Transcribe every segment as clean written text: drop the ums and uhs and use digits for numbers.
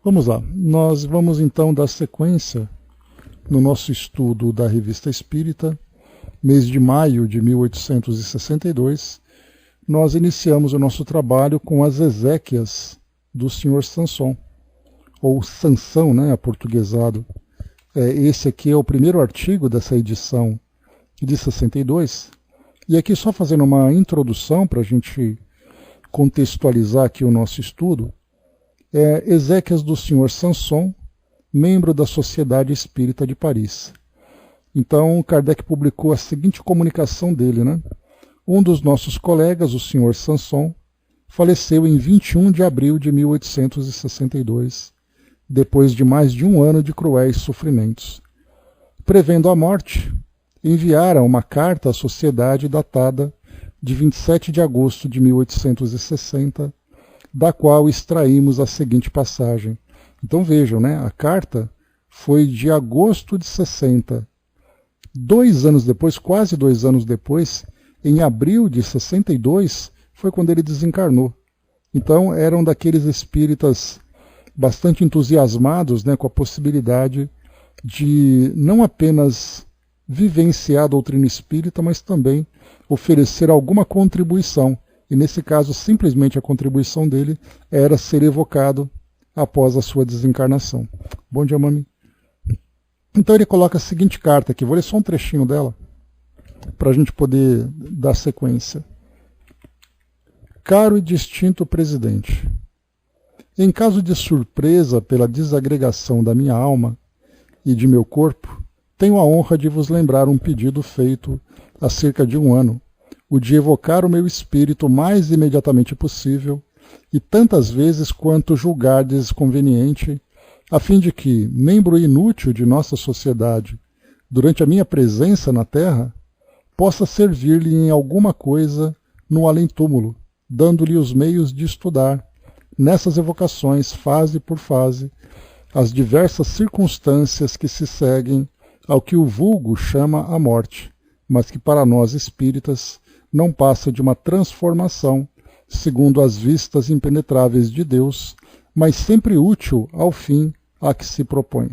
Vamos lá, nós vamos então dar sequência no nosso estudo da Revista Espírita, mês de maio de 1862, nós iniciamos o nosso trabalho com as Ezequias do Sr. Sanson, ou Sansão, né, aportuguesado. Esse aqui é o primeiro artigo dessa edição de 62, e aqui só fazendo uma introdução para a gente contextualizar aqui o nosso estudo, Ezequias do Sr. Sanson, membro da Sociedade Espírita de Paris. Então, Kardec publicou a seguinte comunicação dele, né? Um dos nossos colegas, o Sr. Sanson, faleceu em 21 de abril de 1862, depois de mais de um ano de cruéis sofrimentos. Prevendo a morte, enviara uma carta à Sociedade datada de 27 de agosto de 1860, da qual extraímos a seguinte passagem. Então vejam, né? A carta foi de agosto de 60. 2 anos depois, quase 2 anos depois, em abril de 62, foi quando ele desencarnou. Então eram daqueles espíritas bastante entusiasmados, né, com a possibilidade de não apenas vivenciar a doutrina espírita, mas também oferecer alguma contribuição. E nesse caso, simplesmente a contribuição dele era ser evocado após a sua desencarnação. Bom dia, mami. Então ele coloca a seguinte carta aqui, vou ler só um trechinho dela, para a gente poder dar sequência. Caro e distinto presidente, em caso de surpresa pela desagregação da minha alma e de meu corpo, tenho a honra de vos lembrar um pedido feito há cerca de 1 ano, o de evocar o meu espírito o mais imediatamente possível e tantas vezes quanto julgardes conveniente, a fim de que, membro inútil de nossa sociedade, durante a minha presença na Terra, possa servir-lhe em alguma coisa no além-túmulo, dando-lhe os meios de estudar, nessas evocações, fase por fase, as diversas circunstâncias que se seguem ao que o vulgo chama a morte, mas que para nós espíritas não passa de uma transformação, segundo as vistas impenetráveis de Deus, mas sempre útil ao fim a que se propõe.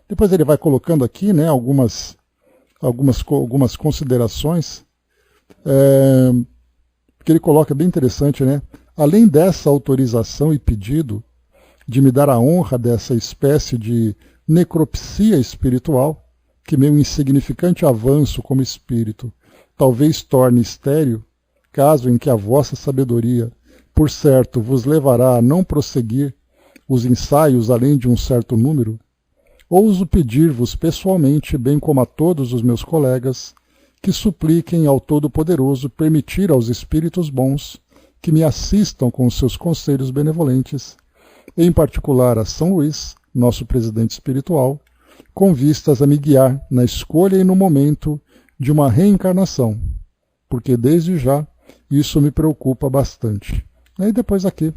Depois ele vai colocando aqui, né, algumas considerações, que ele coloca bem interessante, né? Além dessa autorização e pedido de me dar a honra dessa espécie de necropsia espiritual, que meu insignificante avanço como espírito talvez torne estéril, caso em que a vossa sabedoria, por certo, vos levará a não prosseguir os ensaios além de um certo número, ouso pedir-vos pessoalmente, bem como a todos os meus colegas, que supliquem ao Todo-Poderoso permitir aos espíritos bons que me assistam com os seus conselhos benevolentes, em particular a São Luís, nosso presidente espiritual, com vistas a me guiar na escolha e no momento de uma reencarnação, porque desde já isso me preocupa bastante. E depois aqui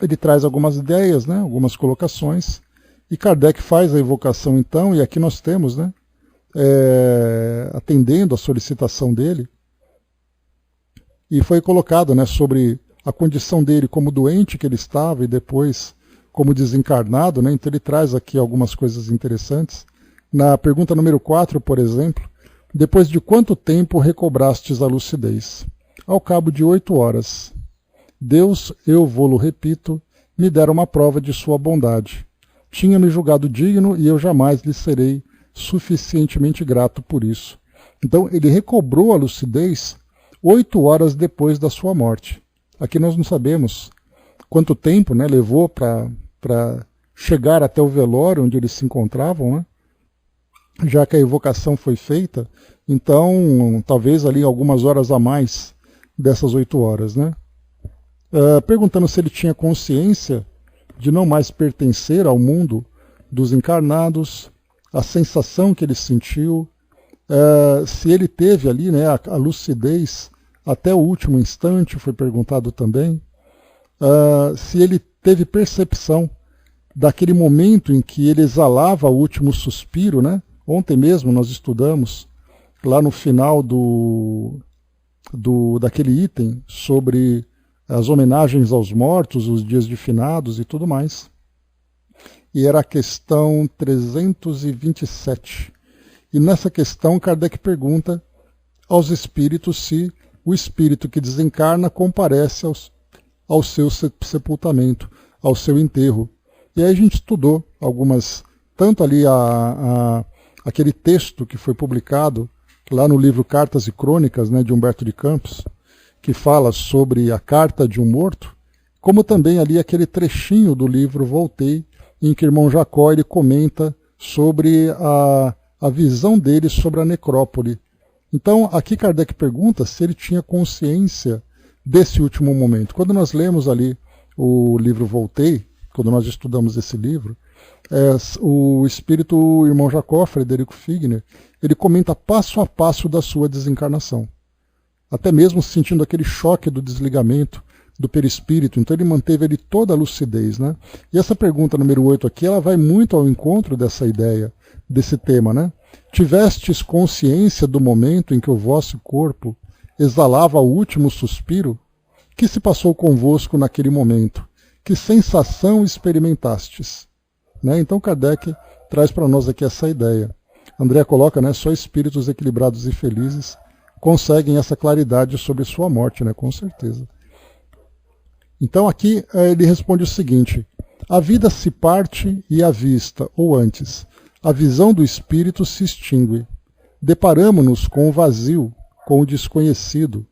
ele traz algumas ideias, né, algumas colocações, e Kardec faz a evocação então, e aqui nós temos, né, atendendo a solicitação dele, e foi colocado, né, sobre a condição dele como doente que ele estava e depois como desencarnado, né, então ele traz aqui algumas coisas interessantes. Na pergunta número 4, por exemplo, depois de quanto tempo recobrastes a lucidez? Ao cabo de 8 horas. Deus, eu vô-lo repito, me dera uma prova de sua bondade. Tinha-me julgado digno e eu jamais lhe serei suficientemente grato por isso. Então ele recobrou a lucidez 8 horas depois da sua morte. Aqui nós não sabemos quanto tempo, né, levou para chegar até o velório onde eles se encontravam, né? Já que a evocação foi feita, então talvez ali algumas horas a mais dessas 8 horas, né? Perguntando se ele tinha consciência de não mais pertencer ao mundo dos encarnados, a sensação que ele sentiu, se ele teve ali, né, a lucidez até o último instante, foi perguntado também, se ele teve percepção daquele momento em que ele exalava o último suspiro, né? Ontem mesmo nós estudamos, lá no final daquele item, sobre as homenagens aos mortos, os dias de finados e tudo mais. E era a questão 327. E nessa questão, Kardec pergunta aos espíritos se o espírito que desencarna comparece ao seu sepultamento, ao seu enterro. E aí a gente estudou algumas, tanto ali aquele texto que foi publicado lá no livro Cartas e Crônicas, né, de Humberto de Campos, que fala sobre a carta de um morto, como também ali aquele trechinho do livro Voltei, em que o irmão Jacó ele comenta sobre a visão dele sobre a necrópole. Então, aqui Kardec pergunta se ele tinha consciência desse último momento. Quando nós lemos ali o livro Voltei, quando nós estudamos esse livro, o espírito, o irmão Jacó, Frederico Figner, ele comenta passo a passo da sua desencarnação. Até mesmo sentindo aquele choque do desligamento do perispírito. Então ele manteve ali toda a lucidez, né? E essa pergunta número 8 aqui, ela vai muito ao encontro dessa ideia, desse tema, né? Tivestes consciência do momento em que o vosso corpo exalava o último suspiro? Que se passou convosco naquele momento? Que sensação experimentastes? Né? Então Kardec traz para nós aqui essa ideia. André coloca, né, só espíritos equilibrados e felizes conseguem essa claridade sobre sua morte, né? Com certeza. Então aqui ele responde o seguinte: a vida se parte e a vista, ou antes, a visão do espírito se extingue. Deparamo-nos com o vazio, com o desconhecido,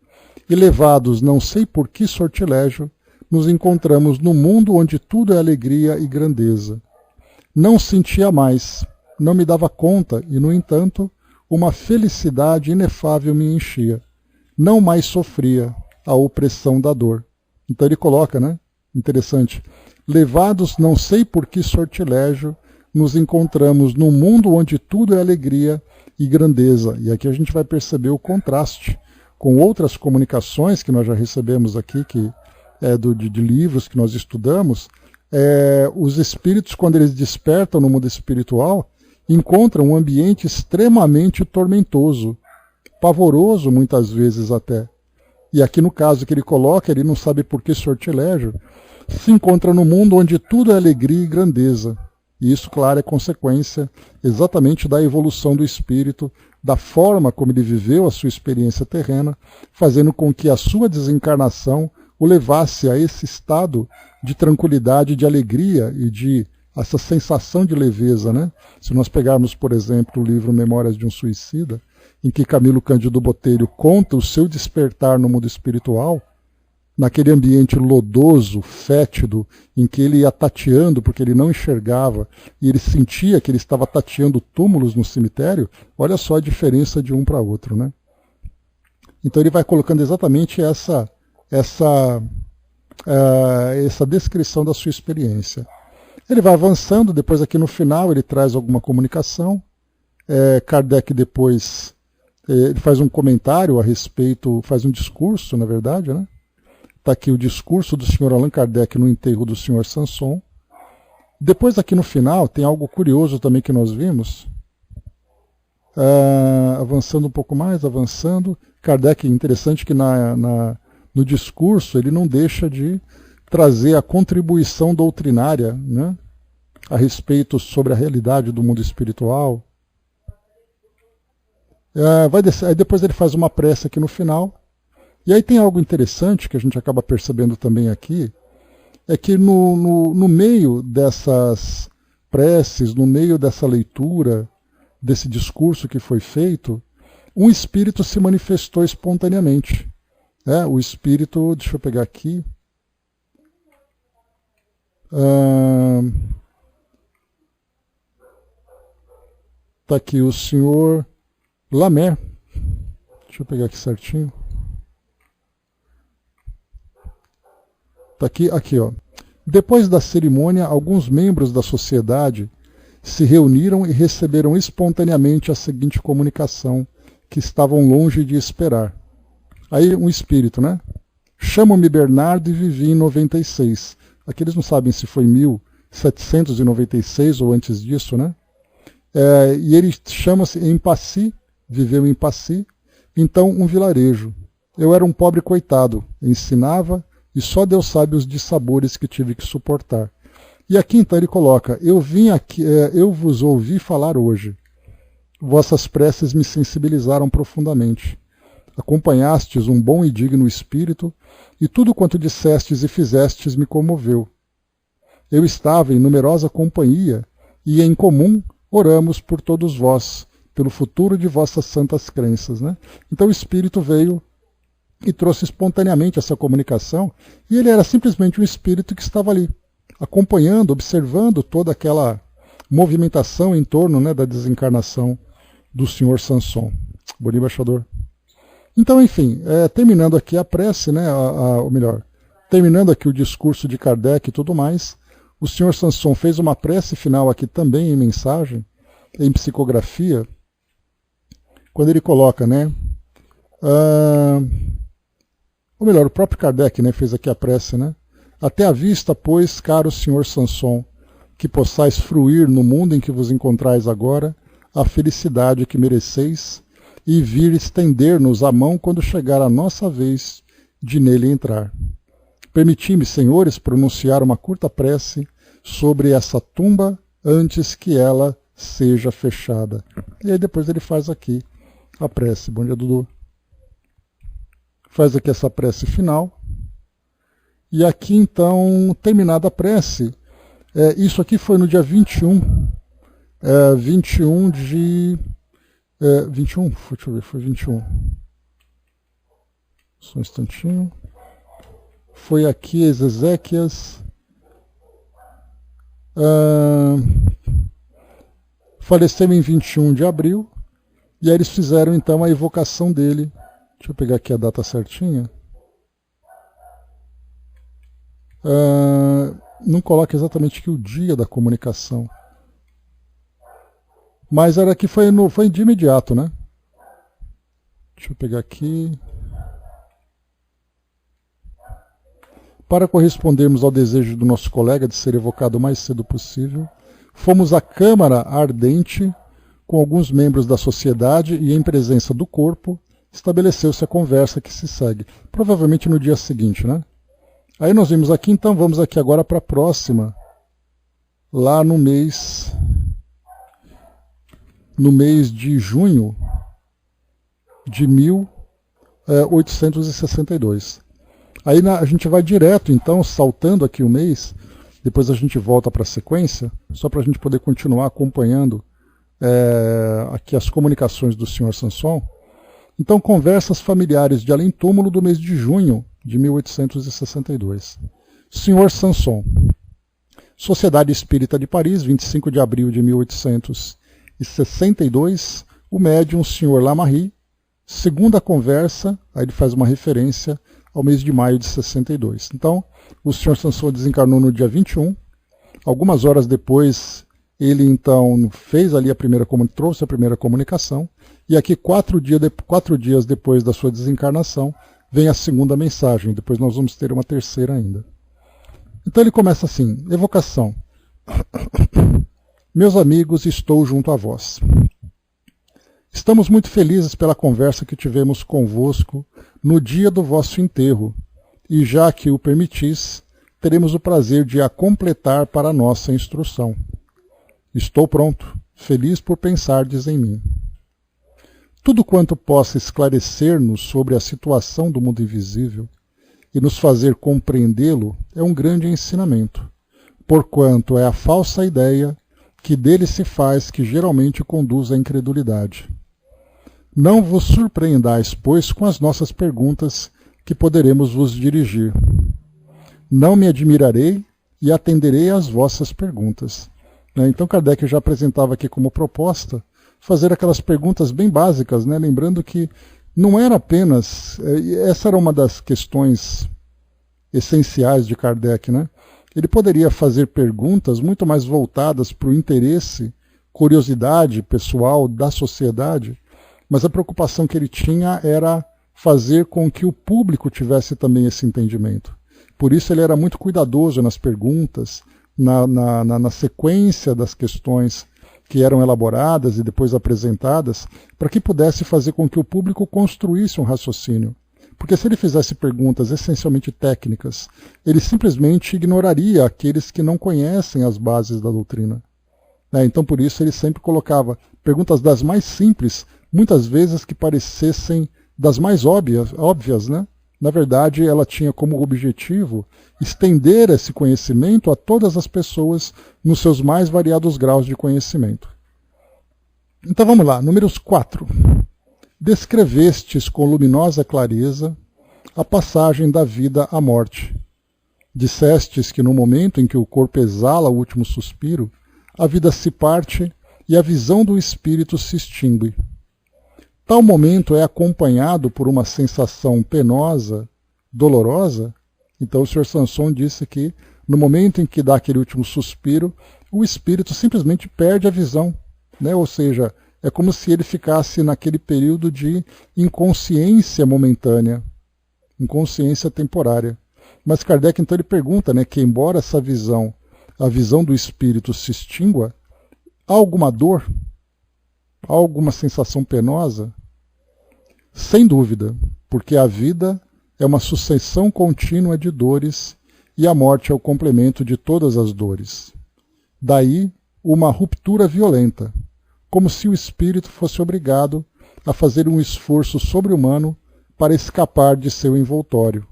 e levados não sei por que sortilégio, nos encontramos no mundo onde tudo é alegria e grandeza. Não sentia mais, não me dava conta, e no entanto, uma felicidade inefável me enchia. Não mais sofria a opressão da dor. Então ele coloca, né? Interessante. Levados não sei por que sortilégio, nos encontramos num mundo onde tudo é alegria e grandeza. E aqui a gente vai perceber o contraste com outras comunicações que nós já recebemos aqui, que de livros que nós estudamos. Os espíritos, quando eles despertam no mundo espiritual, encontram um ambiente extremamente tormentoso, pavoroso muitas vezes até. E aqui no caso que ele coloca, ele não sabe por que sortilégio, se encontra no mundo onde tudo é alegria e grandeza. E isso, claro, é consequência exatamente da evolução do espírito, da forma como ele viveu a sua experiência terrena, fazendo com que a sua desencarnação o levasse a esse estado de tranquilidade, de alegria e de essa sensação de leveza, né? Se nós pegarmos, por exemplo, o livro Memórias de um Suicida, em que Camilo Cândido Botelho conta o seu despertar no mundo espiritual, naquele ambiente lodoso, fétido, em que ele ia tateando porque ele não enxergava, e ele sentia que ele estava tateando túmulos no cemitério, olha só a diferença de um para outro, né? Então ele vai colocando exatamente essa descrição da sua experiência. Ele vai avançando, depois aqui no final ele traz alguma comunicação. Kardec depois ele faz um comentário a respeito, faz um discurso, na verdade, né? Está aqui o discurso do Sr. Allan Kardec no enterro do Sr. Sanson. Depois aqui no final tem algo curioso também que nós vimos. Avançando um pouco mais, Kardec, interessante que no discurso ele não deixa de trazer a contribuição doutrinária, né, a respeito sobre a realidade do mundo espiritual. Aí depois ele faz uma prece aqui no final. E aí tem algo interessante que a gente acaba percebendo também aqui, é que no meio dessas preces, no meio dessa leitura, desse discurso que foi feito, um espírito se manifestou espontaneamente. O espírito, deixa eu pegar aqui, está aqui o senhor Lamer, deixa eu pegar aqui certinho. Está aqui, ó. Depois da cerimônia, alguns membros da sociedade se reuniram e receberam espontaneamente a seguinte comunicação, que estavam longe de esperar. Aí um espírito, né? Chamo-me Bernardo e vivi em 96. Aqui eles não sabem se foi 1796 ou antes disso, né? E ele chama-se em Passy, viveu em Passy, então um vilarejo. Eu era um pobre coitado, ensinava, e só Deus sabe os dissabores que tive que suportar. E aqui então ele coloca, eu vim aqui, eu vos ouvi falar hoje. Vossas preces me sensibilizaram profundamente. Acompanhastes um bom e digno espírito, e tudo quanto dissestes e fizestes me comoveu. Eu estava em numerosa companhia, e em comum oramos por todos vós, pelo futuro de vossas santas crenças. Né? Então o espírito veio e trouxe espontaneamente essa comunicação, e ele era simplesmente um espírito que estava ali, acompanhando, observando toda aquela movimentação em torno, né, da desencarnação do senhor Sanson. Bom dia, embaixador. Então, enfim, terminando aqui a prece, né, ou melhor, terminando aqui o discurso de Kardec e tudo mais, o senhor Sanson fez uma prece final aqui também em mensagem, em psicografia, quando ele coloca, né, ou melhor, o próprio Kardec, né, fez aqui a prece, né, até a vista, pois, caro senhor Sanson, que possais fruir no mundo em que vos encontrais agora, a felicidade que mereceis, e vir estender-nos a mão quando chegar a nossa vez de nele entrar. Permiti-me, senhores, pronunciar uma curta prece sobre essa tumba antes que ela seja fechada. E aí depois ele faz aqui a prece. Bom dia, Dudu. Faz aqui essa prece final. E aqui, então, terminada a prece, isso aqui foi no dia 21 de... 21? Deixa eu ver, foi 21. Só um instantinho. Foi aqui as Ezequias. Faleceu em 21 de abril. E aí eles fizeram então a evocação dele. Deixa eu pegar aqui a data certinha. Não coloca exatamente aqui o dia da comunicação. Mas era que foi de imediato, né? Deixa eu pegar aqui. Para correspondermos ao desejo do nosso colega de ser evocado o mais cedo possível, fomos à Câmara Ardente com alguns membros da sociedade e em presença do corpo, estabeleceu-se a conversa que se segue. Provavelmente no dia seguinte, né? Aí nós vimos aqui, então vamos aqui agora para a próxima, lá no mês de junho de 1862. Aí a gente vai direto, então, saltando aqui o mês, depois a gente volta para a sequência, só para a gente poder continuar acompanhando aqui as comunicações do Sr. Sanson. Então, conversas familiares de além-túmulo do mês de junho de 1862. Sr. Sanson. Sociedade Espírita de Paris, 25 de abril de 1862, o médium Sr. Lamarrie, segunda conversa, aí ele faz uma referência ao mês de maio de 62. Então, o Sr. Sanson desencarnou no dia 21, algumas horas depois ele então fez ali trouxe a primeira comunicação, e aqui 4 dias depois da sua desencarnação, vem a segunda mensagem, depois nós vamos ter uma terceira ainda. Então ele começa assim, evocação. Meus amigos, estou junto a vós. Estamos muito felizes pela conversa que tivemos convosco no dia do vosso enterro, e já que o permitis, teremos o prazer de a completar para a nossa instrução. Estou pronto, feliz por pensardes em mim. Tudo quanto possa esclarecer-nos sobre a situação do mundo invisível e nos fazer compreendê-lo é um grande ensinamento, porquanto é a falsa ideia que dele se faz que geralmente conduz à incredulidade. Não vos surpreendais, pois, com as nossas perguntas que poderemos vos dirigir. Não me admirarei e atenderei às vossas perguntas. Então Kardec já apresentava aqui como proposta fazer aquelas perguntas bem básicas, né? Lembrando que não era apenas... Essa era uma das questões essenciais de Kardec, né? Ele poderia fazer perguntas muito mais voltadas para o interesse, curiosidade pessoal da sociedade, mas a preocupação que ele tinha era fazer com que o público tivesse também esse entendimento. Por isso ele era muito cuidadoso nas perguntas, na sequência das questões que eram elaboradas e depois apresentadas, para que pudesse fazer com que o público construísse um raciocínio. Porque se ele fizesse perguntas essencialmente técnicas, ele simplesmente ignoraria aqueles que não conhecem as bases da doutrina. Então, por isso, ele sempre colocava perguntas das mais simples, muitas vezes que parecessem das mais óbvias, né? Na verdade, ela tinha como objetivo estender esse conhecimento a todas as pessoas nos seus mais variados graus de conhecimento. Então vamos lá, números 4. Descrevestes com luminosa clareza a passagem da vida à morte. Dissestes que no momento em que o corpo exala o último suspiro, a vida se parte e a visão do espírito se extingue. Tal momento é acompanhado por uma sensação penosa, dolorosa. Então o Sr. Sanson disse que no momento em que dá aquele último suspiro, o espírito simplesmente perde a visão, né? Ou seja, é como se ele ficasse naquele período de inconsciência momentânea, inconsciência temporária. Mas Kardec então ele pergunta, né, que embora essa visão, a visão do espírito se extingua, há alguma dor? Há alguma sensação penosa? Sem dúvida, porque a vida é uma sucessão contínua de dores e a morte é o complemento de todas as dores. Daí uma ruptura violenta, como se o espírito fosse obrigado a fazer um esforço sobre-humano para escapar de seu envoltório.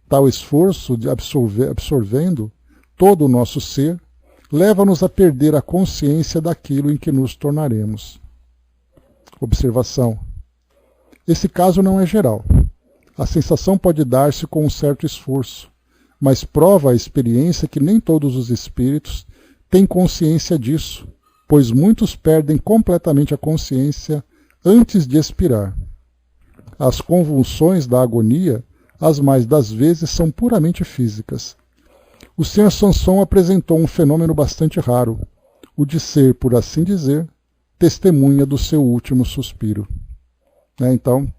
Tal esforço, absorvendo todo o nosso ser, leva-nos a perder a consciência daquilo em que nos tornaremos. Observação. Esse caso não é geral. A sensação pode dar-se com um certo esforço, mas prova a experiência que nem todos os espíritos têm consciência disso, pois muitos perdem completamente a consciência antes de expirar. As convulsões da agonia, as mais das vezes, são puramente físicas. O Sr. Sanson apresentou um fenômeno bastante raro, o de ser, por assim dizer, testemunha do seu último suspiro. Então,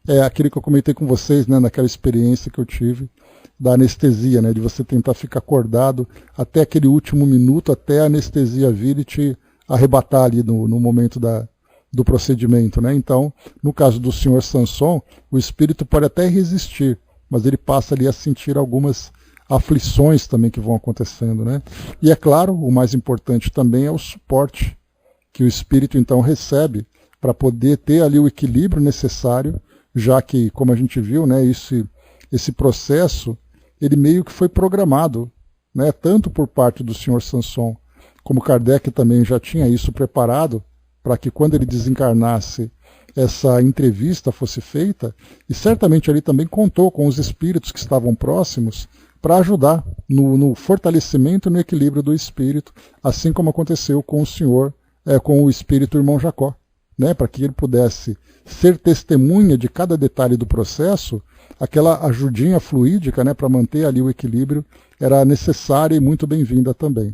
é aquilo que eu comentei com vocês, né, naquela experiência que eu tive da anestesia, né, de você tentar ficar acordado até aquele último minuto, até a anestesia vir e te arrebatar ali no momento do procedimento. Né? Então, no caso do Sr. Sanson, o espírito pode até resistir, mas ele passa ali a sentir algumas aflições também que vão acontecendo. Né? E é claro, o mais importante também é o suporte que o espírito então recebe para poder ter ali o equilíbrio necessário, já que, como a gente viu, né, esse processo, ele meio que foi programado, né, tanto por parte do Sr. Sanson, como Kardec também já tinha isso preparado, para que quando ele desencarnasse, essa entrevista fosse feita, e certamente ele também contou com os espíritos que estavam próximos para ajudar no fortalecimento e no equilíbrio do espírito, assim como aconteceu com o senhor, com o espírito irmão Jacó. Né, para que ele pudesse ser testemunha de cada detalhe do processo, aquela ajudinha fluídica, né, para manter ali o equilíbrio, era necessária e muito bem-vinda também.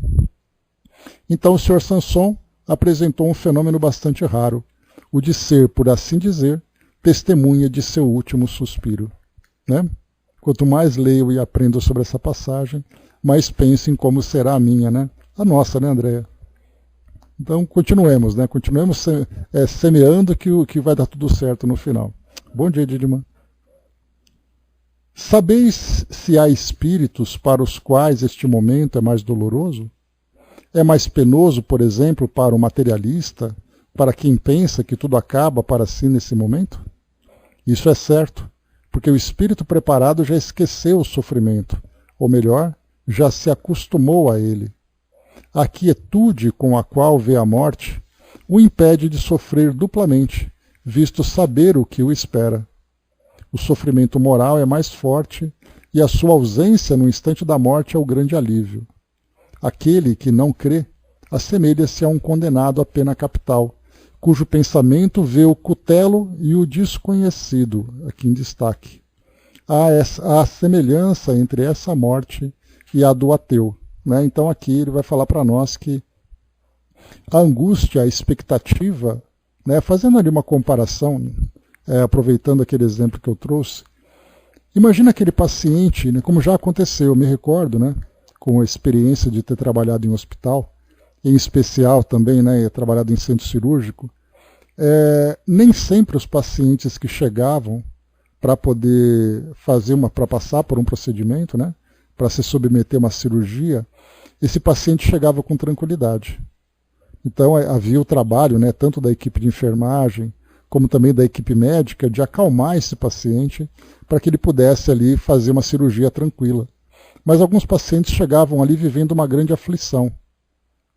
Então o Sr. Sanson apresentou um fenômeno bastante raro, o de ser, por assim dizer, testemunha de seu último suspiro. Né? Quanto mais leio e aprendo sobre essa passagem, mais penso em como será a minha, né? A nossa, né, Andréia? Então, continuemos, né? Continuemos semeando que vai dar tudo certo no final. Bom dia, Didima. Sabeis se há espíritos para os quais este momento é mais doloroso? É mais penoso, por exemplo, para o materialista, para quem pensa que tudo acaba para si nesse momento? Isso é certo, porque o espírito preparado já esqueceu o sofrimento, ou melhor, já se acostumou a ele. A quietude com a qual vê a morte o impede de sofrer duplamente, visto saber o que o espera. O sofrimento moral é mais forte e a sua ausência no instante da morte é o grande alívio. Aquele que não crê assemelha-se a um condenado à pena capital, cujo pensamento vê o cutelo e o desconhecido, aqui em destaque. Há semelhança entre essa morte e a do ateu. Né? Então aqui ele vai falar para nós que a angústia, a expectativa, né, fazendo ali uma comparação, aproveitando aquele exemplo que eu trouxe, imagina aquele paciente, né, como já aconteceu, eu me recordo, né, com a experiência de ter trabalhado em hospital, em especial também, né, trabalhado em centro cirúrgico, nem sempre os pacientes que chegavam para poder para passar por um procedimento, né, para se submeter a uma cirurgia, esse paciente chegava com tranquilidade. Então havia o trabalho, né, tanto da equipe de enfermagem, como também da equipe médica, de acalmar esse paciente para que ele pudesse ali fazer uma cirurgia tranquila. Mas alguns pacientes chegavam ali vivendo uma grande aflição.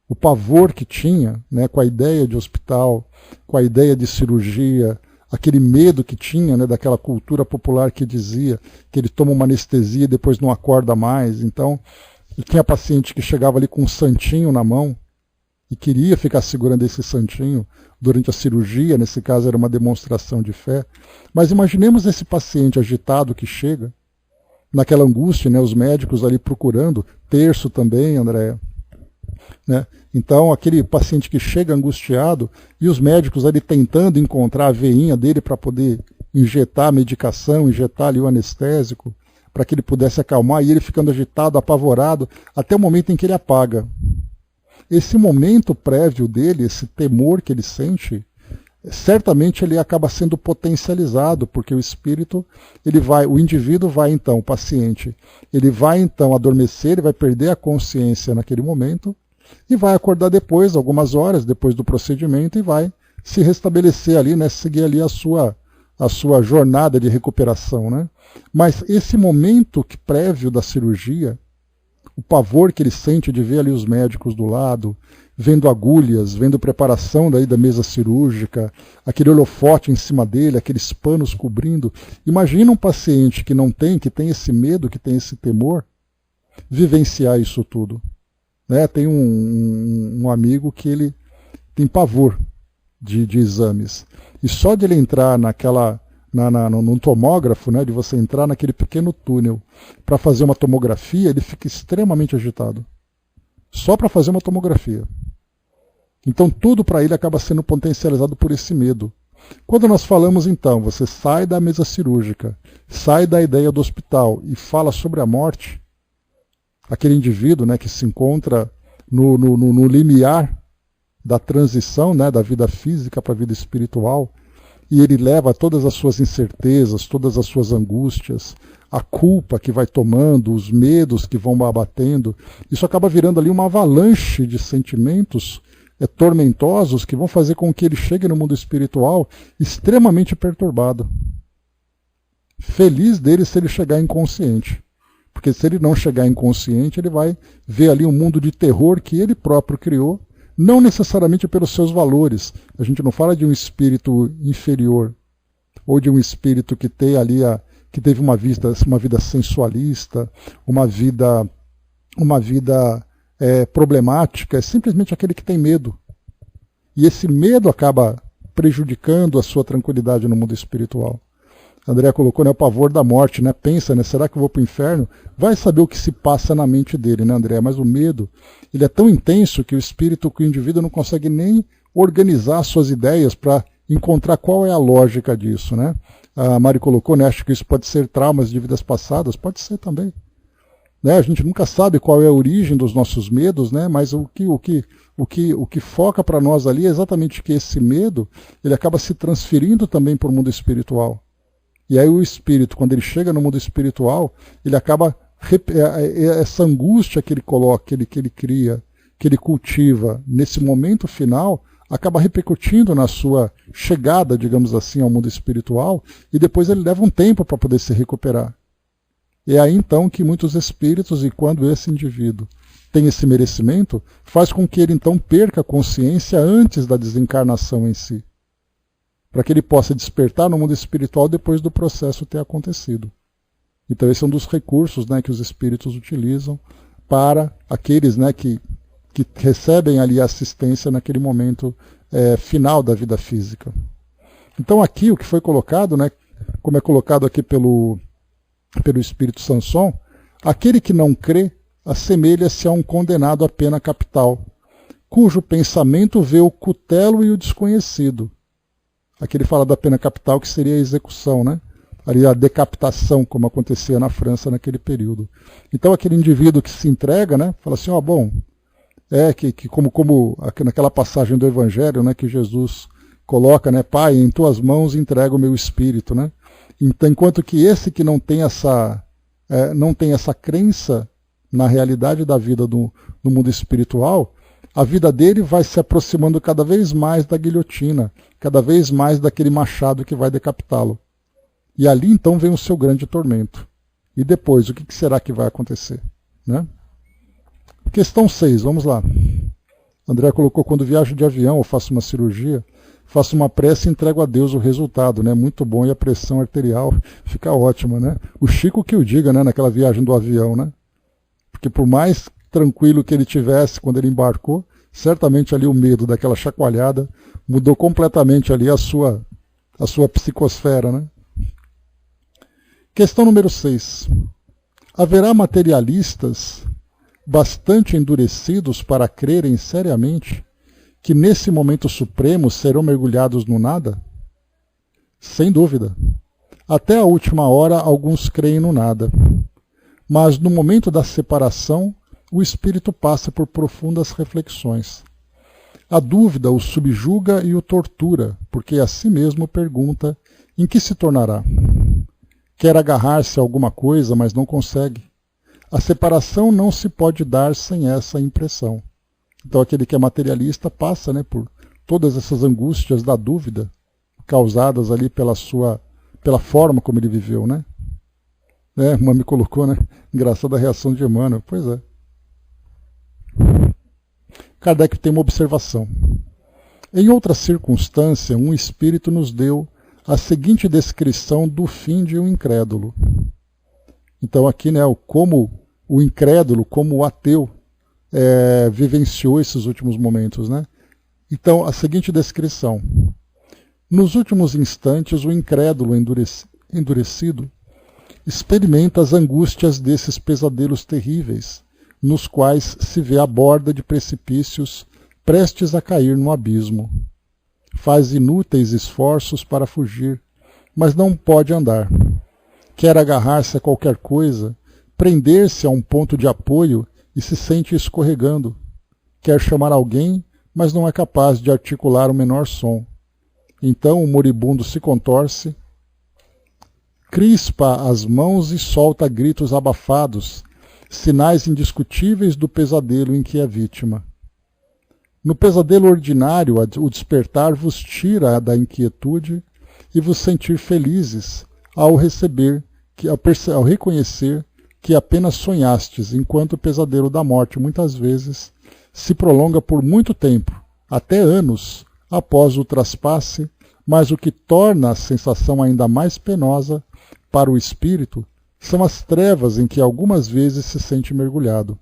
O pavor que tinha, né, com a ideia de hospital, com a ideia de cirurgia, aquele medo que tinha, né, daquela cultura popular que dizia que ele toma uma anestesia e depois não acorda mais. Então, tinha paciente que chegava ali com um santinho na mão e queria ficar segurando esse santinho durante a cirurgia, nesse caso era uma demonstração de fé. Mas imaginemos esse paciente agitado que chega, naquela angústia, né, os médicos ali procurando, terço também, Andréa, né? Então, aquele paciente que chega angustiado e os médicos ali tentando encontrar a veinha dele para poder injetar a medicação, injetar ali o anestésico, para que ele pudesse acalmar, e ele ficando agitado, apavorado, até o momento em que ele apaga. Esse momento prévio dele, esse temor que ele sente, certamente ele acaba sendo potencializado, porque o espírito, o indivíduo vai então, o paciente, ele vai então adormecer, ele vai perder a consciência naquele momento, e vai acordar depois, algumas horas depois do procedimento, e vai se restabelecer ali, né, seguir ali a sua jornada de recuperação, né? Mas esse momento prévio da cirurgia, o pavor que ele sente de ver ali os médicos do lado, vendo agulhas, vendo preparação daí da mesa cirúrgica, aquele holofote em cima dele, aqueles panos cobrindo. Imagina um paciente que tem esse medo, que tem esse temor, vivenciar isso tudo. Né? Tem um amigo que ele tem pavor de exames. E só de ele entrar num tomógrafo, né, de você entrar naquele pequeno túnel para fazer uma tomografia, ele fica extremamente agitado. Só para fazer uma tomografia. Então tudo para ele acaba sendo potencializado por esse medo. Quando nós falamos então, você sai da mesa cirúrgica, sai da ideia do hospital e fala sobre a morte, aquele indivíduo, né, que se encontra no limiar da transição, né, da vida física para a vida espiritual, e ele leva todas as suas incertezas, todas as suas angústias, a culpa que vai tomando, os medos que vão abatendo, isso acaba virando ali uma avalanche de sentimentos tormentosos que vão fazer com que ele chegue no mundo espiritual extremamente perturbado. Feliz dele se ele chegar inconsciente. Porque se ele não chegar inconsciente, ele vai ver ali um mundo de terror que ele próprio criou, não necessariamente pelos seus valores. A gente não fala de um espírito inferior, ou de um espírito que tem ali que teve uma vida sensualista, uma vida problemática, é simplesmente aquele que tem medo. E esse medo acaba prejudicando a sua tranquilidade no mundo espiritual. André colocou, né, o pavor da morte, né? Pensa, né, será que eu vou para o inferno? Vai saber o que se passa na mente dele, né, André? Mas o medo, ele é tão intenso que o indivíduo não consegue nem organizar suas ideias para encontrar qual é a lógica disso, né? A Mari colocou, né, acho que isso pode ser traumas de vidas passadas, pode ser também. Né? A gente nunca sabe qual é a origem dos nossos medos, né? Mas o que foca para nós ali é exatamente que esse medo, ele acaba se transferindo também para o mundo espiritual. E aí o espírito, quando ele chega no mundo espiritual, ele acaba, essa angústia que ele coloca, que ele cria, que ele cultiva nesse momento final, acaba repercutindo na sua chegada, digamos assim, ao mundo espiritual, e depois ele leva um tempo para poder se recuperar. E é aí então que muitos espíritos, e quando esse indivíduo tem esse merecimento, faz com que ele então perca a consciência antes da desencarnação em si, para que ele possa despertar no mundo espiritual depois do processo ter acontecido. Então esse é um dos recursos, né, que os espíritos utilizam para aqueles, né, que recebem ali a assistência naquele momento final da vida física. Então aqui o que foi colocado, né, como é colocado aqui pelo Espírito Sanson, aquele que não crê assemelha-se a um condenado à pena capital, cujo pensamento vê o cutelo e o desconhecido. Aqui ele fala da pena capital, que seria a execução, né? Ali a decapitação, como acontecia na França naquele período. Então aquele indivíduo que se entrega, né, fala assim, como naquela passagem do Evangelho, né, que Jesus coloca, né, Pai, em tuas mãos entrego o meu espírito, né? Então, enquanto que esse que não tem essa crença na realidade da vida no mundo espiritual, a vida dele vai se aproximando cada vez mais da guilhotina, cada vez mais daquele machado que vai decapitá-lo. E ali então vem o seu grande tormento. E depois, o que será que vai acontecer? Né? Questão 6, vamos lá. André colocou: quando viajo de avião ou faço uma cirurgia, faço uma prece e entrego a Deus o resultado, né? Muito bom, e a pressão arterial fica ótima, né? O Chico que o diga, né? Naquela viagem do avião, né? Porque por mais tranquilo que ele tivesse quando ele embarcou, certamente ali o medo daquela chacoalhada mudou completamente ali a sua psicosfera, né? Questão número 6. Haverá materialistas bastante endurecidos para crerem seriamente que nesse momento supremo serão mergulhados no nada? Sem dúvida. Até a última hora alguns creem no nada. Mas no momento da separação, o espírito passa por profundas reflexões. A dúvida o subjuga e o tortura, porque a si mesmo pergunta em que se tornará. Quer agarrar-se a alguma coisa, mas não consegue. A separação não se pode dar sem essa impressão. Então aquele que é materialista passa, né, por todas essas angústias da dúvida, causadas ali pela forma como ele viveu, né? Uma me colocou, né? Engraçada a reação de Emmanuel. Pois é. Kardec tem uma observação. Em outra circunstância, um espírito nos deu a seguinte descrição do fim de um incrédulo. Então aqui, né, como o incrédulo, como o ateu, vivenciou esses últimos momentos, né? Então, a seguinte descrição. Nos últimos instantes, o incrédulo endurecido experimenta as angústias desses pesadelos terríveis, nos quais se vê à borda de precipícios prestes a cair no abismo. Faz inúteis esforços para fugir, mas não pode andar. Quer agarrar-se a qualquer coisa, prender-se a um ponto de apoio e se sente escorregando. Quer chamar alguém, mas não é capaz de articular o menor som. Então o moribundo se contorce, crispa as mãos e solta gritos abafados, sinais indiscutíveis do pesadelo em que é vítima. No pesadelo ordinário, o despertar vos tira da inquietude e vos sentir felizes ao reconhecer que apenas sonhastes, enquanto o pesadelo da morte muitas vezes se prolonga por muito tempo, até anos, após o traspasse, mas o que torna a sensação ainda mais penosa para o espírito são as trevas em que algumas vezes se sente mergulhado.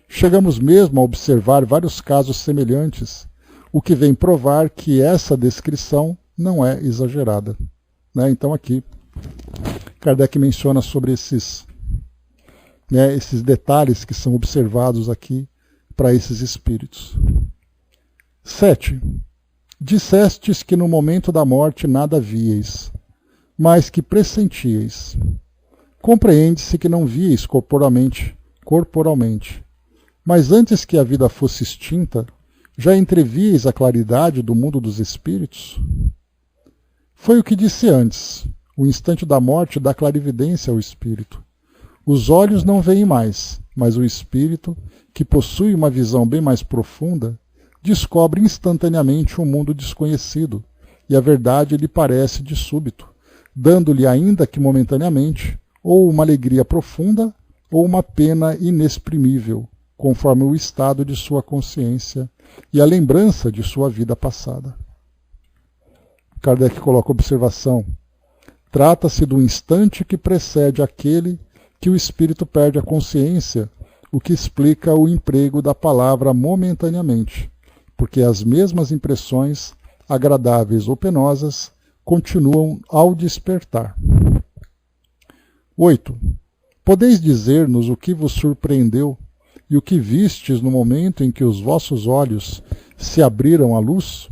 Chegamos mesmo a observar vários casos semelhantes, o que vem provar que essa descrição não é exagerada. Então aqui, Kardec menciona sobre esses detalhes que são observados aqui para esses espíritos. 7. Dissestes que no momento da morte nada víeis, mas que pressentíeis. Compreende-se que não víeis corporalmente, mas antes que a vida fosse extinta, já entrevíeis a claridade do mundo dos espíritos? Foi o que disse antes. O instante da morte dá clarividência ao espírito. Os olhos não veem mais, mas o espírito, que possui uma visão bem mais profunda, descobre instantaneamente um mundo desconhecido, e a verdade lhe parece de súbito, dando-lhe, ainda que momentaneamente, ou uma alegria profunda, ou uma pena inexprimível, conforme o estado de sua consciência e a lembrança de sua vida passada. Kardec coloca a observação. Trata-se do instante que precede aquele que o espírito perde a consciência, o que explica o emprego da palavra momentaneamente, porque as mesmas impressões, agradáveis ou penosas, continuam ao despertar. 8. Podeis dizer-nos o que vos surpreendeu e o que vistes no momento em que os vossos olhos se abriram à luz?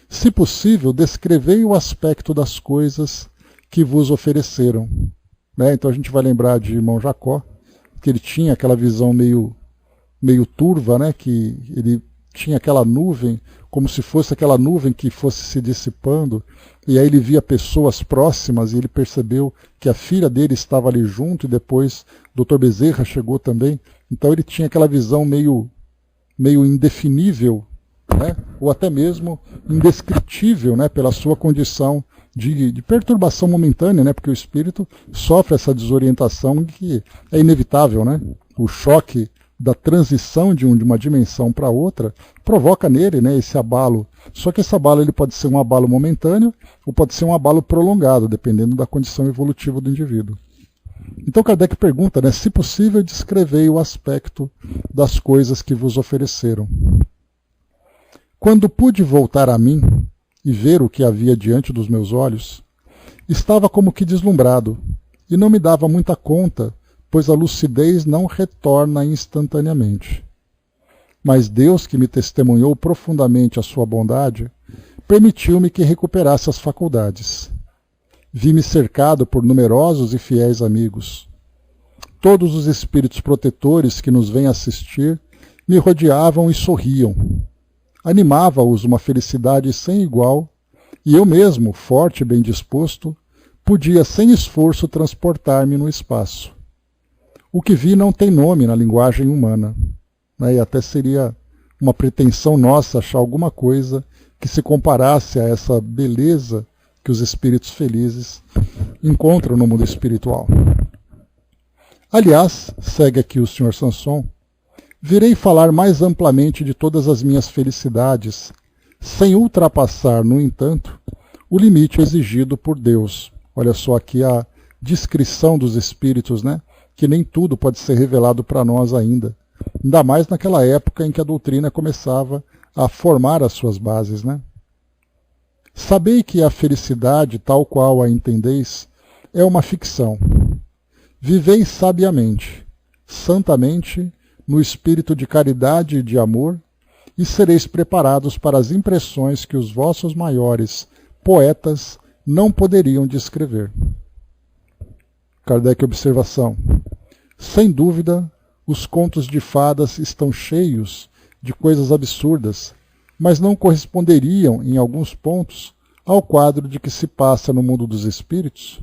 Se possível, descrevei o aspecto das coisas que vos ofereceram. Então a gente vai lembrar de irmão Jacó, que ele tinha aquela visão meio turva, que ele tinha aquela nuvem, como se fosse aquela nuvem que fosse se dissipando, e aí ele via pessoas próximas e ele percebeu que a filha dele estava ali junto, e depois o Dr. Bezerra chegou também. Então ele tinha aquela visão meio indefinível, né? Ou até mesmo indescritível, né? Pela sua condição de perturbação momentânea, né? Porque o espírito sofre essa desorientação que é inevitável, né? O choque da transição de uma dimensão para outra provoca nele, né, esse abalo. Só que esse abalo ele pode ser um abalo momentâneo ou pode ser um abalo prolongado, dependendo da condição evolutiva do indivíduo. Então Kardec pergunta, né, se possível, descrevei o aspecto das coisas que vos ofereceram. Quando pude voltar a mim e ver o que havia diante dos meus olhos, estava como que deslumbrado e não me dava muita conta, pois a lucidez não retorna instantaneamente. Mas Deus, que me testemunhou profundamente a sua bondade, permitiu-me que recuperasse as faculdades. Vi-me cercado por numerosos e fiéis amigos. Todos os espíritos protetores que nos vêm assistir me rodeavam e sorriam. Animava-os uma felicidade sem igual, e eu mesmo, forte e bem disposto, podia sem esforço transportar-me no espaço. O que vi não tem nome na linguagem humana, né? E até seria uma pretensão nossa achar alguma coisa que se comparasse a essa beleza que os espíritos felizes encontram no mundo espiritual. Aliás, segue aqui o Sr. Sanson, virei falar mais amplamente de todas as minhas felicidades, sem ultrapassar, no entanto, o limite exigido por Deus. Olha só aqui a descrição dos espíritos, né? Que nem tudo pode ser revelado para nós ainda. Ainda mais naquela época em que a doutrina começava a formar as suas bases, né? Sabei que a felicidade, tal qual a entendeis, é uma ficção. Vivei sabiamente, santamente, no espírito de caridade e de amor, e sereis preparados para as impressões que os vossos maiores poetas não poderiam descrever. Kardec observação. Sem dúvida, os contos de fadas estão cheios de coisas absurdas, mas não corresponderiam, em alguns pontos, ao quadro de que se passa no mundo dos espíritos.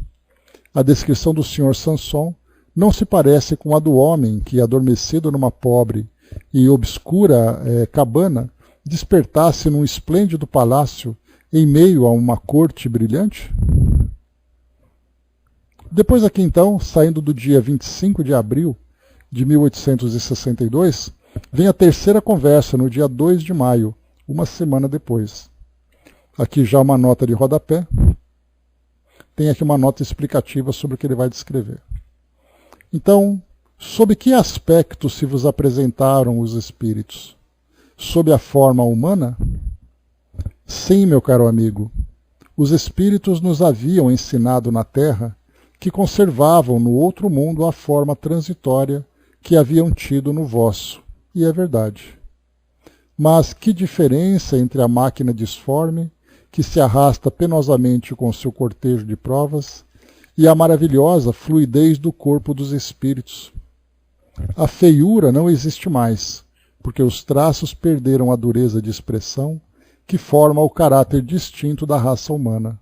A descrição do Sr. Sanson não se parece com a do homem que, adormecido numa pobre e obscura cabana, despertasse num esplêndido palácio em meio a uma corte brilhante? Depois aqui então, saindo do dia 25 de abril de 1862, vem a terceira conversa no dia 2 de maio, uma semana depois. Aqui já uma nota de rodapé, tem aqui uma nota explicativa sobre o que ele vai descrever. Então, sob que aspecto se vos apresentaram os espíritos? Sob a forma humana? Sim, meu caro amigo, os espíritos nos haviam ensinado na Terra que conservavam no outro mundo a forma transitória que haviam tido no vosso, e é verdade. Mas que diferença entre a máquina disforme, que se arrasta penosamente com seu cortejo de provas, e a maravilhosa fluidez do corpo dos espíritos. A feiura não existe mais, porque os traços perderam a dureza de expressão que forma o caráter distinto da raça humana.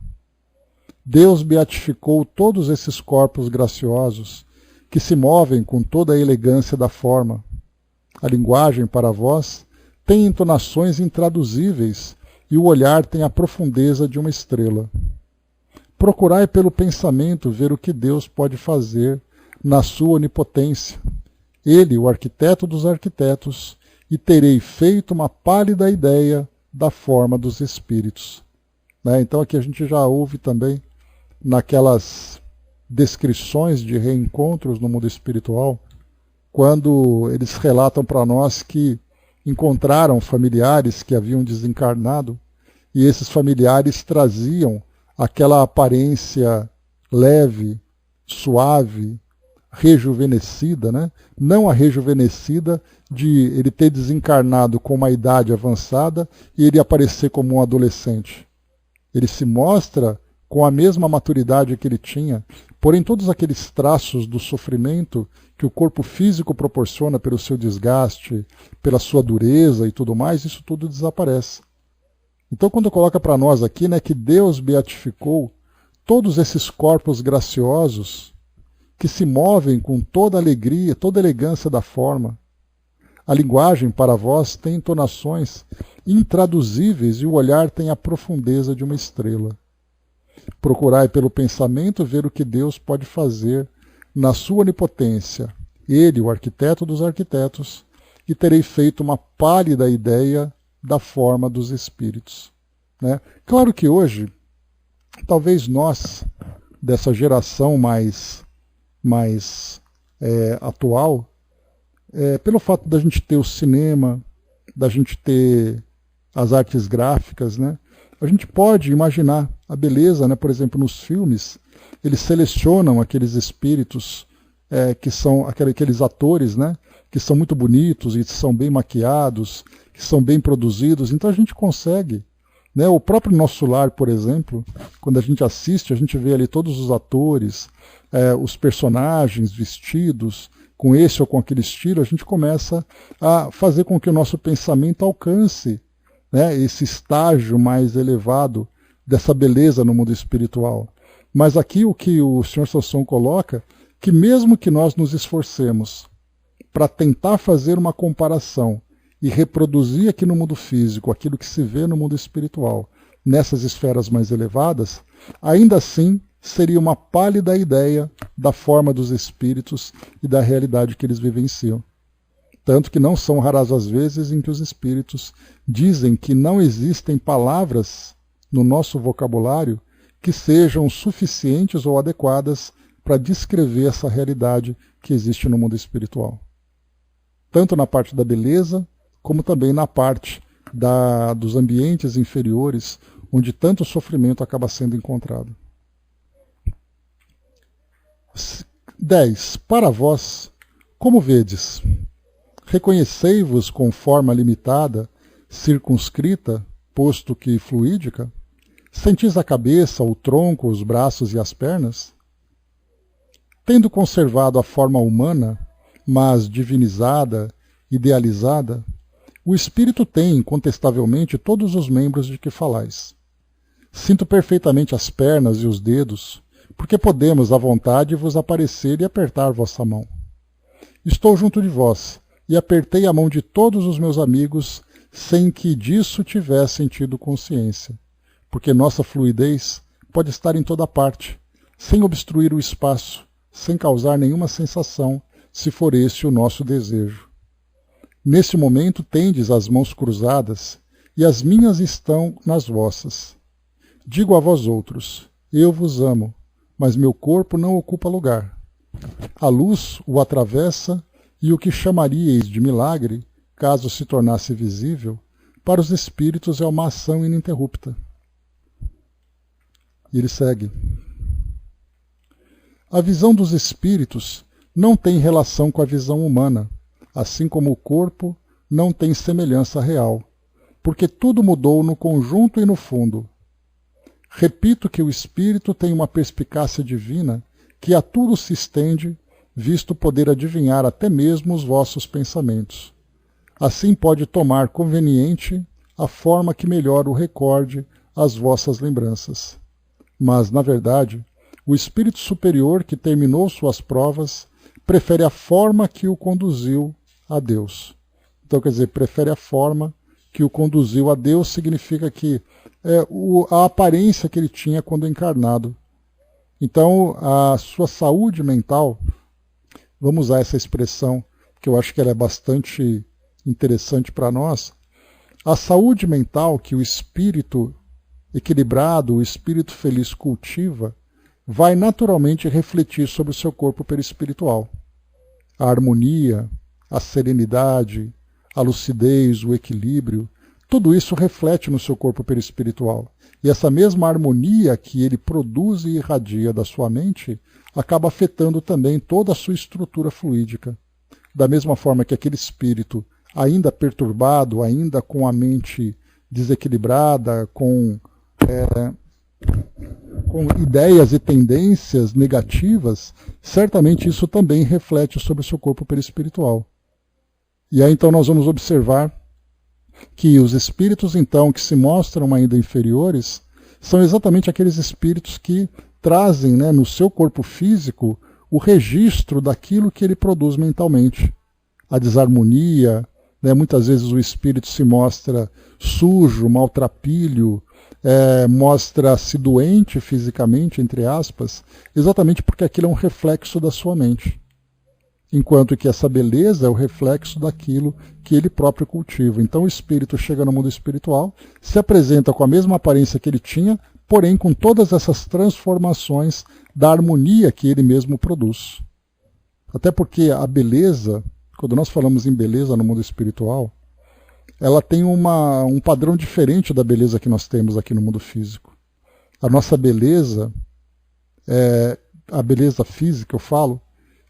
Deus beatificou todos esses corpos graciosos, que se movem com toda a elegância da forma. A linguagem, para vós, tem entonações intraduzíveis, e o olhar tem a profundeza de uma estrela. Procurai pelo pensamento ver o que Deus pode fazer na sua onipotência. Ele, o arquiteto dos arquitetos, e terei feito uma pálida ideia da forma dos espíritos. Né? Então aqui a gente já ouve também, naquelas descrições de reencontros no mundo espiritual, quando eles relatam para nós que encontraram familiares que haviam desencarnado, e esses familiares traziam aquela aparência leve, suave, rejuvenescida, né? Não a rejuvenescida de ele ter desencarnado com uma idade avançada e ele aparecer como um adolescente. Ele se mostra com a mesma maturidade que ele tinha, porém todos aqueles traços do sofrimento que o corpo físico proporciona pelo seu desgaste, pela sua dureza e tudo mais, isso tudo desaparece. Então, quando coloca para nós aqui, né, que Deus beatificou todos esses corpos graciosos que se movem com toda a alegria, toda a elegância da forma. A linguagem, para vós, tem entonações intraduzíveis e o olhar tem a profundeza de uma estrela. Procurai pelo pensamento ver o que Deus pode fazer na sua onipotência, ele, o arquiteto dos arquitetos, e terei feito uma pálida ideia da forma dos espíritos. Né? Claro que hoje, talvez nós, dessa geração mais atual, pelo fato da gente ter o cinema, da gente ter as artes gráficas, né? A gente pode imaginar a beleza, né? Por exemplo, nos filmes, eles selecionam aqueles espíritos que são aqueles atores, né? Que são muito bonitos e são bem maquiados, que são bem produzidos. Então a gente consegue, né? O próprio Nosso Lar, por exemplo, quando a gente assiste, a gente vê ali todos os atores, os personagens vestidos com esse ou com aquele estilo, a gente começa a fazer com que o nosso pensamento alcance, né, esse estágio mais elevado dessa beleza no mundo espiritual. Mas aqui o que o Sr. Sanson coloca, que mesmo que nós nos esforcemos para tentar fazer uma comparação e reproduzir aqui no mundo físico aquilo que se vê no mundo espiritual, nessas esferas mais elevadas, ainda assim seria uma pálida ideia da forma dos espíritos e da realidade que eles vivenciam. Tanto que não são raras as vezes em que os espíritos dizem que não existem palavras no nosso vocabulário que sejam suficientes ou adequadas para descrever essa realidade que existe no mundo espiritual. Tanto na parte da beleza, como também na parte dos ambientes inferiores, onde tanto sofrimento acaba sendo encontrado. 10. Para vós, como vedes? Reconhecei-vos com forma limitada, circunscrita, posto que fluídica? Sentis a cabeça, o tronco, os braços e as pernas? Tendo conservado a forma humana, mas divinizada, idealizada, o espírito tem, incontestavelmente, todos os membros de que falais. Sinto perfeitamente as pernas e os dedos, porque podemos, à vontade, vos aparecer e apertar vossa mão. Estou junto de vós, e apertei a mão de todos os meus amigos, sem que disso tivessem tido consciência, porque nossa fluidez pode estar em toda parte, sem obstruir o espaço, sem causar nenhuma sensação, se for esse o nosso desejo. Nesse momento tendes as mãos cruzadas, e as minhas estão nas vossas. Digo a vós outros, eu vos amo, mas meu corpo não ocupa lugar. A luz o atravessa e o que chamaríeis de milagre, caso se tornasse visível, para os espíritos é uma ação ininterrupta. E ele segue. A visão dos espíritos não tem relação com a visão humana, assim como o corpo não tem semelhança real, porque tudo mudou no conjunto e no fundo. Repito que o espírito tem uma perspicácia divina que a tudo se estende, visto poder adivinhar até mesmo os vossos pensamentos. Assim pode tomar conveniente a forma que melhor o recorde às vossas lembranças. Mas, na verdade, o espírito superior que terminou suas provas prefere a forma que o conduziu a Deus. Então, quer dizer, prefere a forma que o conduziu a Deus significa que a aparência que ele tinha quando encarnado. Então, a sua saúde mental, vamos usar essa expressão, que eu acho que ela é bastante interessante para nós, a saúde mental que o espírito equilibrado, o espírito feliz cultiva, vai naturalmente refletir sobre o seu corpo perispiritual. A harmonia, a serenidade, a lucidez, o equilíbrio, tudo isso reflete no seu corpo perispiritual. E essa mesma harmonia que ele produz e irradia da sua mente acaba afetando também toda a sua estrutura fluídica. Da mesma forma que aquele espírito ainda perturbado, ainda com a mente desequilibrada, com com ideias e tendências negativas, certamente isso também reflete sobre o seu corpo perispiritual. E aí então nós vamos observar que os espíritos então que se mostram ainda inferiores são exatamente aqueles espíritos que trazem, né, no seu corpo físico o registro daquilo que ele produz mentalmente. A desarmonia, né, muitas vezes o espírito se mostra sujo, maltrapilho, mostra-se doente fisicamente, entre aspas, exatamente porque aquilo é um reflexo da sua mente. Enquanto que essa beleza é o reflexo daquilo que ele próprio cultiva. Então o espírito chega no mundo espiritual, se apresenta com a mesma aparência que ele tinha, porém com todas essas transformações da harmonia que ele mesmo produz. Até porque a beleza, quando nós falamos em beleza no mundo espiritual, ela tem um padrão diferente da beleza que nós temos aqui no mundo físico. A nossa beleza, a beleza física, eu falo,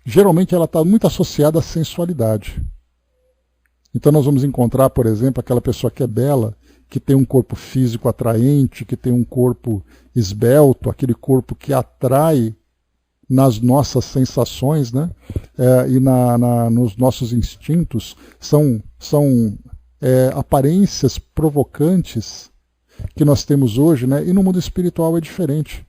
geralmente ela está muito associada à sensualidade. Então nós vamos encontrar, por exemplo, aquela pessoa que é bela, que tem um corpo físico atraente, que tem um corpo esbelto, aquele corpo que atrai nas nossas sensações, né? E nos nossos instintos, são aparências provocantes que nós temos hoje, né? E no mundo espiritual é diferente.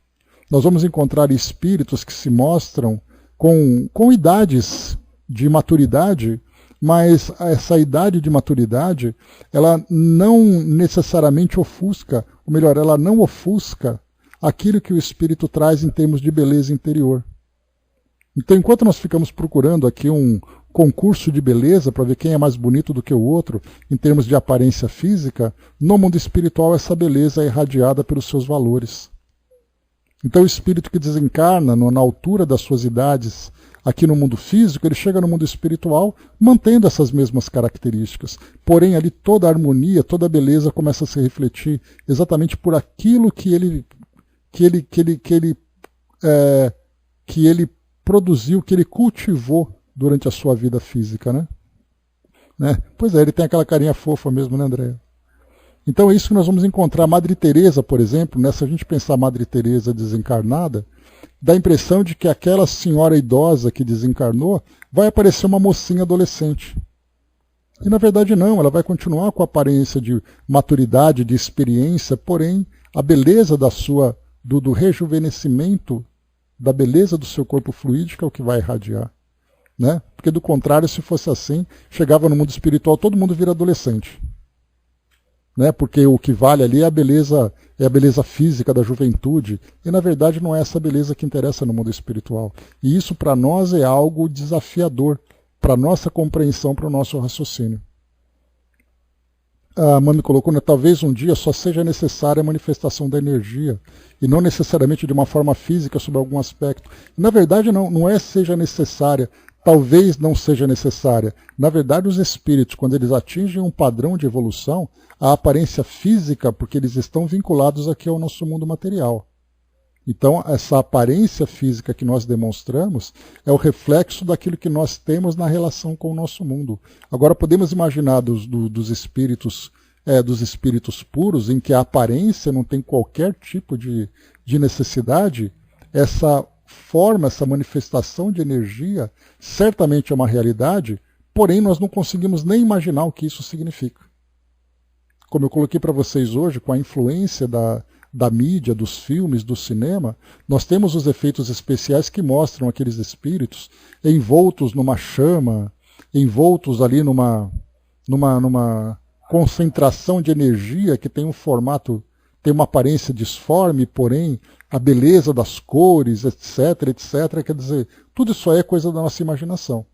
Nós vamos encontrar espíritos que se mostram com idades de maturidade, mas essa idade de maturidade, ela não necessariamente ofusca, ou melhor, ela não ofusca aquilo que o espírito traz em termos de beleza interior. Então, enquanto nós ficamos procurando aqui um concurso de beleza para ver quem é mais bonito do que o outro, em termos de aparência física, no mundo espiritual essa beleza é irradiada pelos seus valores. Então o espírito que desencarna na altura das suas idades aqui no mundo físico, ele chega no mundo espiritual mantendo essas mesmas características. Porém ali toda a harmonia, toda a beleza começa a se refletir exatamente por aquilo que ele produziu, que ele cultivou durante a sua vida física, né? Pois é, ele tem aquela carinha fofa mesmo, né, André? Então é isso que nós vamos encontrar. Madre Teresa, por exemplo, né, se a gente pensar Madre Teresa desencarnada, dá a impressão de que aquela senhora idosa que desencarnou vai aparecer uma mocinha adolescente. E na verdade não, ela vai continuar com a aparência de maturidade, de experiência, porém a beleza do rejuvenescimento, da beleza do seu corpo fluídico é o que vai irradiar. Né? Porque do contrário, se fosse assim, chegava no mundo espiritual, todo mundo vira adolescente. Né? Porque o que vale ali é a beleza física da juventude, e na verdade não é essa beleza que interessa no mundo espiritual. E isso para nós é algo desafiador, para a nossa compreensão, para o nosso raciocínio. A Mami colocou, né, talvez um dia só seja necessária a manifestação da energia, e não necessariamente de uma forma física sobre algum aspecto. Na verdade não é seja necessária, talvez não seja necessária. Na verdade os espíritos, quando eles atingem um padrão de evolução, a aparência física, porque eles estão vinculados aqui ao nosso mundo material. Então, essa aparência física que nós demonstramos é o reflexo daquilo que nós temos na relação com o nosso mundo. Agora, podemos imaginar dos espíritos puros, em que a aparência não tem qualquer tipo de necessidade, essa forma, essa manifestação de energia, certamente é uma realidade, porém nós não conseguimos nem imaginar o que isso significa. Como eu coloquei para vocês hoje, com a influência da mídia, dos filmes, do cinema, nós temos os efeitos especiais que mostram aqueles espíritos envoltos numa chama, envoltos ali numa concentração de energia que tem um formato, tem uma aparência disforme, porém a beleza das cores, etc, etc, quer dizer, tudo isso aí é coisa da nossa imaginação.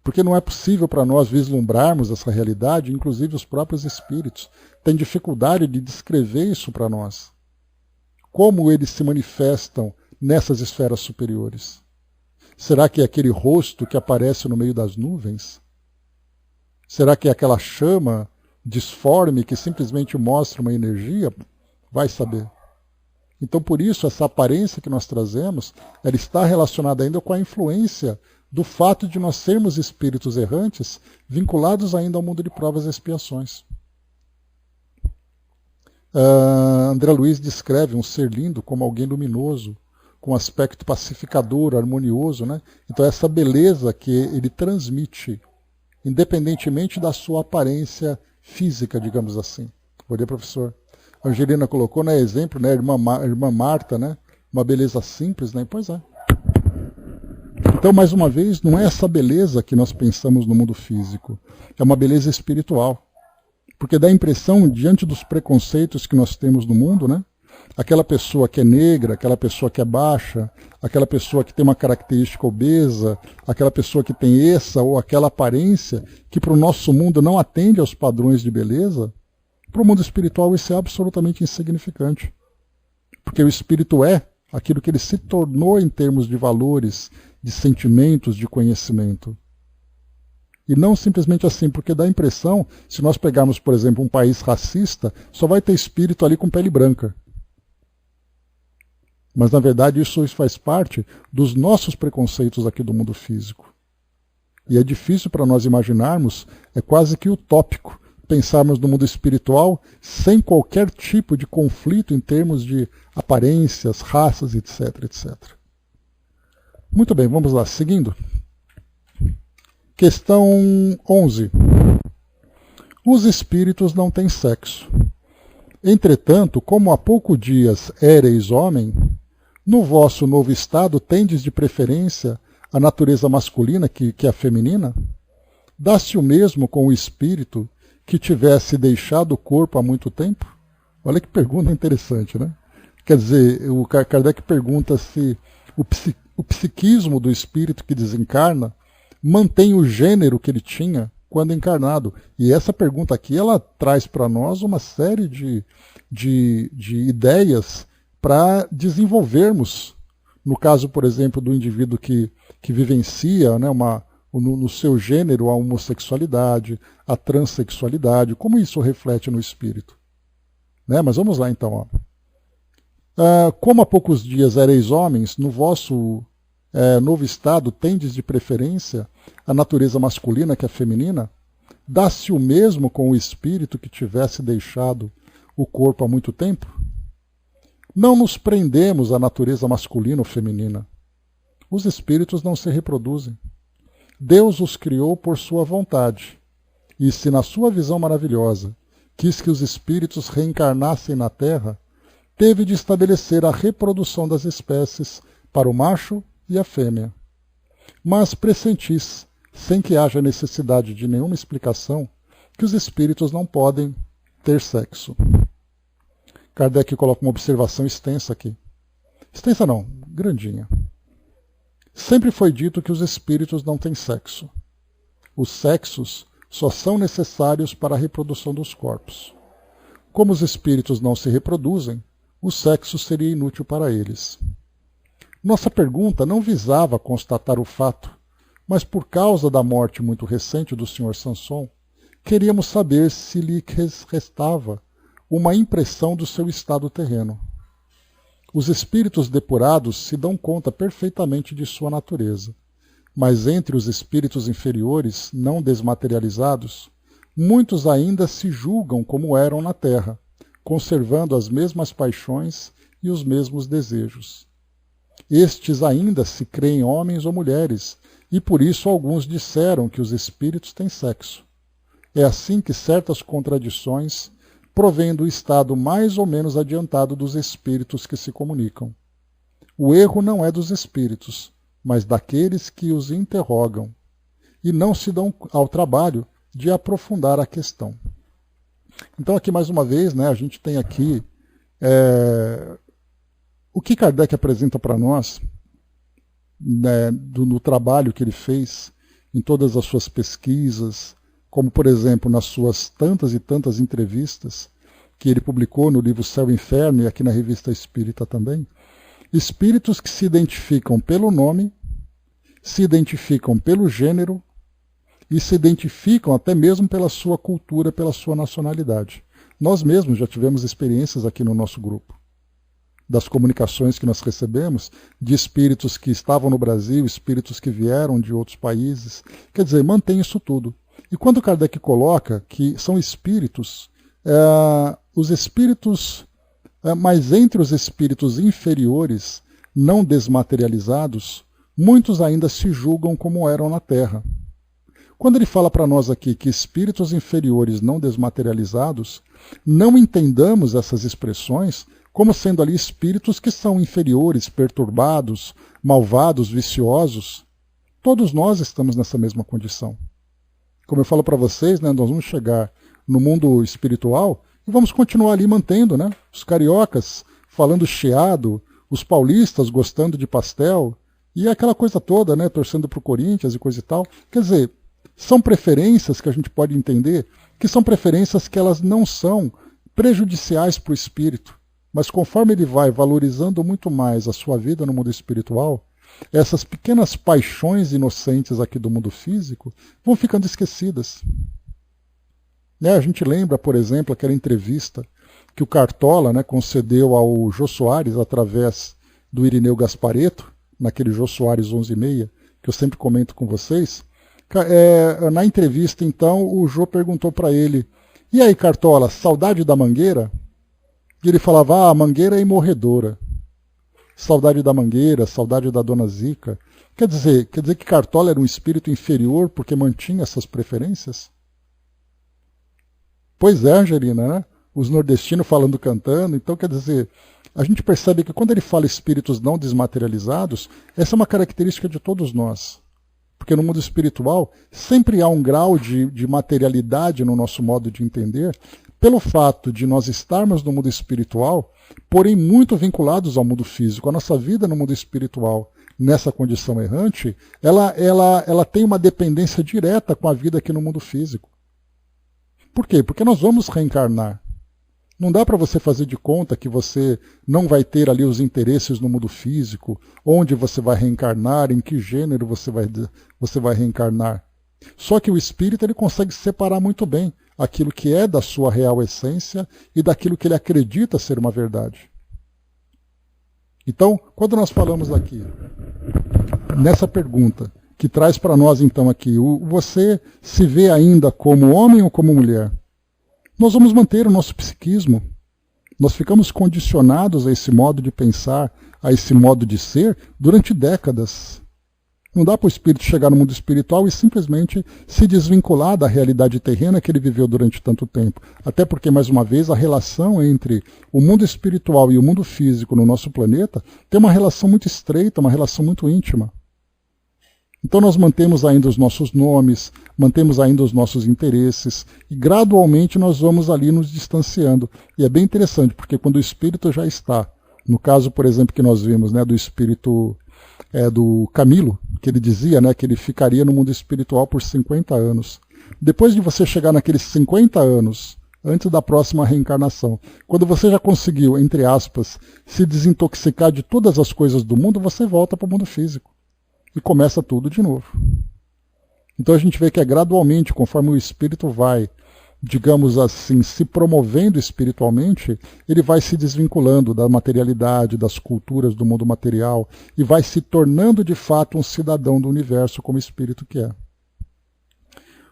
Porque não é possível para nós vislumbrarmos essa realidade, inclusive os próprios espíritos têm dificuldade de descrever isso para nós. Como eles se manifestam nessas esferas superiores? Será que é aquele rosto que aparece no meio das nuvens? Será que é aquela chama disforme que simplesmente mostra uma energia? Vai saber. Então, por isso, essa aparência que nós trazemos, ela está relacionada ainda com a influência do fato de nós sermos espíritos errantes, vinculados ainda ao mundo de provas e expiações. André Luiz descreve um ser lindo como alguém luminoso, com aspecto pacificador, harmonioso, né? Então essa beleza que ele transmite, independentemente da sua aparência física, digamos assim. Bom dia, professor. A Angelina colocou, né, exemplo, né, a irmã Marta, né? Uma beleza simples, né? Pois é. Então, mais uma vez, não é essa beleza que nós pensamos no mundo físico, é uma beleza espiritual. Porque dá a impressão, diante dos preconceitos que nós temos no mundo, né? Aquela pessoa que é negra, aquela pessoa que é baixa, aquela pessoa que tem uma característica obesa, aquela pessoa que tem essa ou aquela aparência, que para o nosso mundo não atende aos padrões de beleza, para o mundo espiritual isso é absolutamente insignificante. Porque o espírito é aquilo que ele se tornou em termos de valores, de sentimentos, de conhecimento. E não simplesmente assim, porque dá a impressão, se nós pegarmos, por exemplo, um país racista, só vai ter espírito ali com pele branca. Mas, na verdade, isso faz parte dos nossos preconceitos aqui do mundo físico. E é difícil para nós imaginarmos, é quase que utópico, pensarmos no mundo espiritual sem qualquer tipo de conflito em termos de aparências, raças, etc, etc. Muito bem, vamos lá, seguindo. Questão 11. Os espíritos não têm sexo. Entretanto, como há poucos dias éreis homem, no vosso novo estado tendes de preferência a natureza masculina que a feminina? Dá-se o mesmo com o espírito que tivesse deixado o corpo há muito tempo? Olha que pergunta interessante, né? Quer dizer, o Kardec pergunta se o psiquismo do espírito que desencarna mantém o gênero que ele tinha quando encarnado. E essa pergunta aqui, ela traz para nós uma série de ideias para desenvolvermos. No caso, por exemplo, do indivíduo que vivencia, né, no seu gênero a homossexualidade, a transexualidade, como isso reflete no espírito. Né? Mas vamos lá então. Como há poucos dias ereis homens, no vosso novo estado tendes de preferência a natureza masculina que a feminina? Dá-se o mesmo com o espírito que tivesse deixado o corpo há muito tempo? Não nos prendemos à natureza masculina ou feminina. Os espíritos não se reproduzem. Deus os criou por sua vontade. E se na sua visão maravilhosa quis que os espíritos reencarnassem na Terra, teve de estabelecer a reprodução das espécies para o macho e a fêmea. Mas pressentis, sem que haja necessidade de nenhuma explicação, que os espíritos não podem ter sexo. Kardec coloca uma observação extensa aqui. Extensa não, grandinha. Sempre foi dito que os espíritos não têm sexo. Os sexos só são necessários para a reprodução dos corpos. Como os espíritos não se reproduzem, o sexo seria inútil para eles. Nossa pergunta não visava constatar o fato, mas por causa da morte muito recente do Sr. Sanson, queríamos saber se lhe restava uma impressão do seu estado terreno. Os espíritos depurados se dão conta perfeitamente de sua natureza, mas entre os espíritos inferiores, não desmaterializados, muitos ainda se julgam como eram na Terra, conservando as mesmas paixões e os mesmos desejos. Estes ainda se creem homens ou mulheres, e por isso alguns disseram que os espíritos têm sexo. É assim que certas contradições provém do estado mais ou menos adiantado dos espíritos que se comunicam. O erro não é dos espíritos, mas daqueles que os interrogam, e não se dão ao trabalho de aprofundar a questão. Então aqui mais uma vez, né, a gente tem aqui o que Kardec apresenta para nós, né, no trabalho que ele fez, em todas as suas pesquisas, como por exemplo nas suas tantas e tantas entrevistas que ele publicou no livro Céu e Inferno e aqui na Revista Espírita também, espíritos que se identificam pelo nome, se identificam pelo gênero e se identificam até mesmo pela sua cultura, pela sua nacionalidade. Nós mesmos já tivemos experiências aqui no nosso grupo, das comunicações que nós recebemos, de espíritos que estavam no Brasil, espíritos que vieram de outros países. Quer dizer, mantém isso tudo. E quando Kardec coloca que são espíritos, os espíritos, mas entre os espíritos inferiores, não desmaterializados, muitos ainda se julgam como eram na Terra. Quando ele fala para nós aqui que espíritos inferiores não desmaterializados, não entendamos essas expressões como sendo ali espíritos que são inferiores, perturbados, malvados, viciosos. Todos nós estamos nessa mesma condição. Como eu falo para vocês, né, nós vamos chegar no mundo espiritual e vamos continuar ali mantendo, né, os cariocas falando chiado, os paulistas gostando de pastel e aquela coisa toda, né, torcendo para o Corinthians e coisa e tal. Quer dizer, são preferências que a gente pode entender que são preferências que elas não são prejudiciais para o espírito, mas conforme ele vai valorizando muito mais a sua vida no mundo espiritual, essas pequenas paixões inocentes aqui do mundo físico vão ficando esquecidas. A gente lembra, por exemplo, aquela entrevista que o Cartola, né, concedeu ao Jô Soares através do Irineu Gasparetto, naquele Jô Soares 11:30, que eu sempre comento com vocês. Na entrevista, então, o Jô perguntou para ele: e aí, Cartola, saudade da Mangueira? E ele falava: a Mangueira é imorredora. Saudade da Mangueira, saudade da Dona Zica. Quer dizer que Cartola era um espírito inferior porque mantinha essas preferências? Pois é, Angelina, né? Os nordestinos falando, cantando. Então, quer dizer, a gente percebe que quando ele fala espíritos não desmaterializados, essa é uma característica de todos nós. Porque no mundo espiritual sempre há um grau de materialidade no nosso modo de entender, pelo fato de nós estarmos no mundo espiritual, porém muito vinculados ao mundo físico. A nossa vida no mundo espiritual, nessa condição errante, ela tem uma dependência direta com a vida aqui no mundo físico. Por quê? Porque nós vamos reencarnar. Não dá para você fazer de conta que você não vai ter ali os interesses no mundo físico, onde você vai reencarnar, em que gênero você vai reencarnar. Só que o espírito ele consegue separar muito bem aquilo que é da sua real essência e daquilo que ele acredita ser uma verdade. Então, quando nós falamos aqui, nessa pergunta, que traz para nós então aqui, você se vê ainda como homem ou como mulher? Nós vamos manter o nosso psiquismo. Nós ficamos condicionados a esse modo de pensar, a esse modo de ser, durante décadas. Não dá para o espírito chegar no mundo espiritual e simplesmente se desvincular da realidade terrena que ele viveu durante tanto tempo. Até porque, mais uma vez, a relação entre o mundo espiritual e o mundo físico no nosso planeta tem uma relação muito estreita, uma relação muito íntima. Então nós mantemos ainda os nossos nomes, mantemos ainda os nossos interesses e gradualmente nós vamos ali nos distanciando. E é bem interessante, porque quando o espírito já está, no caso, por exemplo, que nós vimos, né, do espírito do Camilo, que ele dizia, né, que ele ficaria no mundo espiritual por 50 anos. Depois de você chegar naqueles 50 anos, antes da próxima reencarnação, quando você já conseguiu, entre aspas, se desintoxicar de todas as coisas do mundo, você volta para o mundo físico. E começa tudo de novo. Então a gente vê que é gradualmente, conforme o espírito vai, digamos assim, se promovendo espiritualmente, ele vai se desvinculando da materialidade, das culturas do mundo material e vai se tornando de fato um cidadão do universo como espírito que é.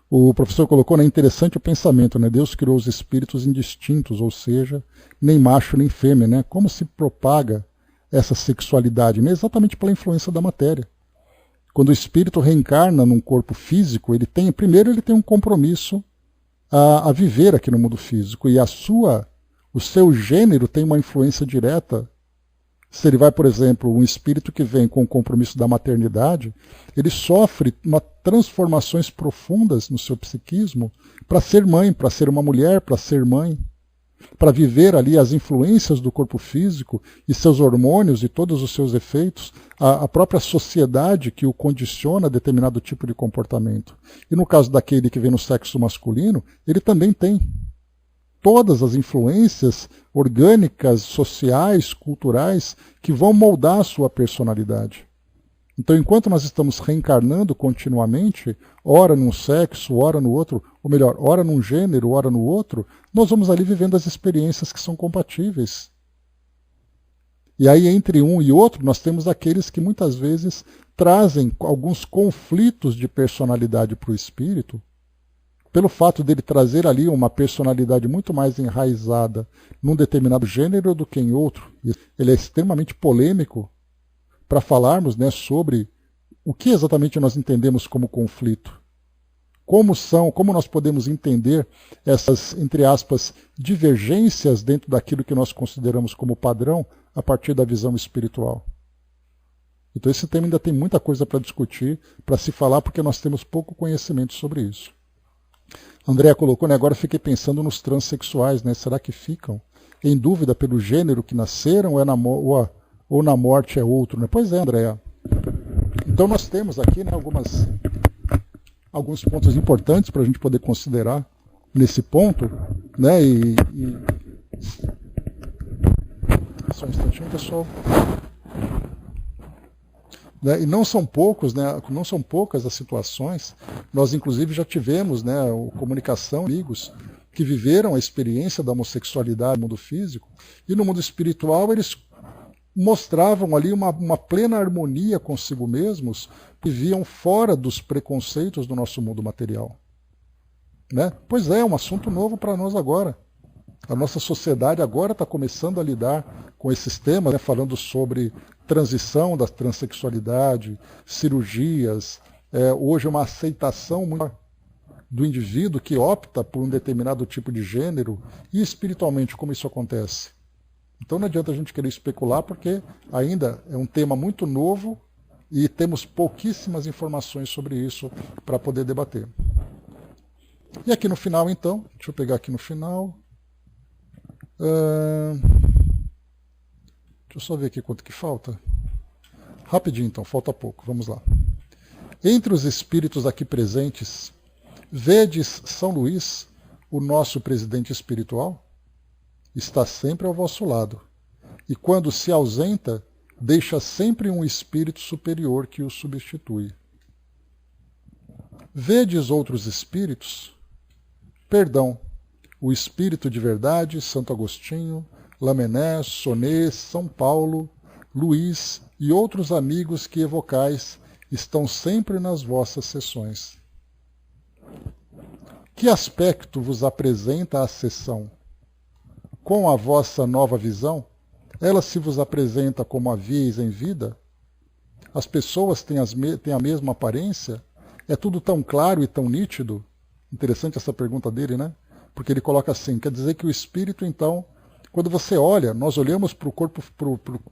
O professor colocou, né, interessante o pensamento, né? Deus criou os espíritos indistintos, ou seja, nem macho nem fêmea, né? Como se propaga essa sexualidade? Né? Exatamente pela influência da matéria. Quando o espírito reencarna num corpo físico, primeiro ele tem um compromisso a viver aqui no mundo físico, e o seu gênero tem uma influência direta. Se ele vai, por exemplo, um espírito que vem com o compromisso da maternidade, ele sofre transformações profundas no seu psiquismo para ser mãe, para ser uma mulher, para ser mãe, para viver ali as influências do corpo físico e seus hormônios e todos os seus efeitos, a própria sociedade que o condiciona a determinado tipo de comportamento. E no caso daquele que vem no sexo masculino, ele também tem todas as influências orgânicas, sociais, culturais, que vão moldar a sua personalidade. Então, enquanto nós estamos reencarnando continuamente, ora num sexo, ora no outro, ou melhor, ora num gênero, ora no outro, nós vamos ali vivendo as experiências que são compatíveis. E aí, entre um e outro, nós temos aqueles que muitas vezes trazem alguns conflitos de personalidade para o espírito, pelo fato dele trazer ali uma personalidade muito mais enraizada num determinado gênero do que em outro, ele é extremamente polêmico para falarmos, né, sobre o que exatamente nós entendemos como conflito. Como nós podemos entender essas, entre aspas, divergências dentro daquilo que nós consideramos como padrão a partir da visão espiritual. Então esse tema ainda tem muita coisa para discutir, para se falar, porque nós temos pouco conhecimento sobre isso. Andréa colocou, né, agora fiquei pensando nos transexuais, né, será que ficam em dúvida pelo gênero que nasceram ou na morte é outro? Né? Pois é, Andréa. Então nós temos aqui, né, alguns pontos importantes para a gente poder considerar nesse ponto, né, só um instantinho, pessoal. Né, e não são poucos, né, não são poucas as situações. Nós inclusive já tivemos, né, comunicação, amigos que viveram a experiência da homossexualidade no mundo físico, e no mundo espiritual eles mostravam ali uma plena harmonia consigo mesmos, que viviam fora dos preconceitos do nosso mundo material. Né? Pois é, um assunto novo para nós agora. A nossa sociedade agora está começando a lidar com esses temas, né, falando sobre transição da transexualidade, cirurgias, hoje uma aceitação muito do indivíduo que opta por um determinado tipo de gênero, e espiritualmente como isso acontece. Então não adianta a gente querer especular, porque ainda é um tema muito novo e temos pouquíssimas informações sobre isso para poder debater. E aqui no final, então, deixa eu pegar aqui no final. Deixa eu só ver aqui quanto que falta. Rapidinho, então, falta pouco, vamos lá. Entre os espíritos aqui presentes, vedes São Luís, o nosso presidente espiritual? Está sempre ao vosso lado, e quando se ausenta, deixa sempre um espírito superior que o substitui. Vedes outros espíritos? Perdão, o Espírito de Verdade, Santo Agostinho, Lamennais, Sonnet, São Paulo, Luís e outros amigos que evocais estão sempre nas vossas sessões. Que aspecto vos apresenta a sessão? Com a vossa nova visão, ela se vos apresenta como havíeis em vida? As pessoas têm a mesma aparência? É tudo tão claro e tão nítido? Interessante essa pergunta dele, né? Porque ele coloca assim, quer dizer que o espírito, então, quando você olha, nós olhamos para o corpo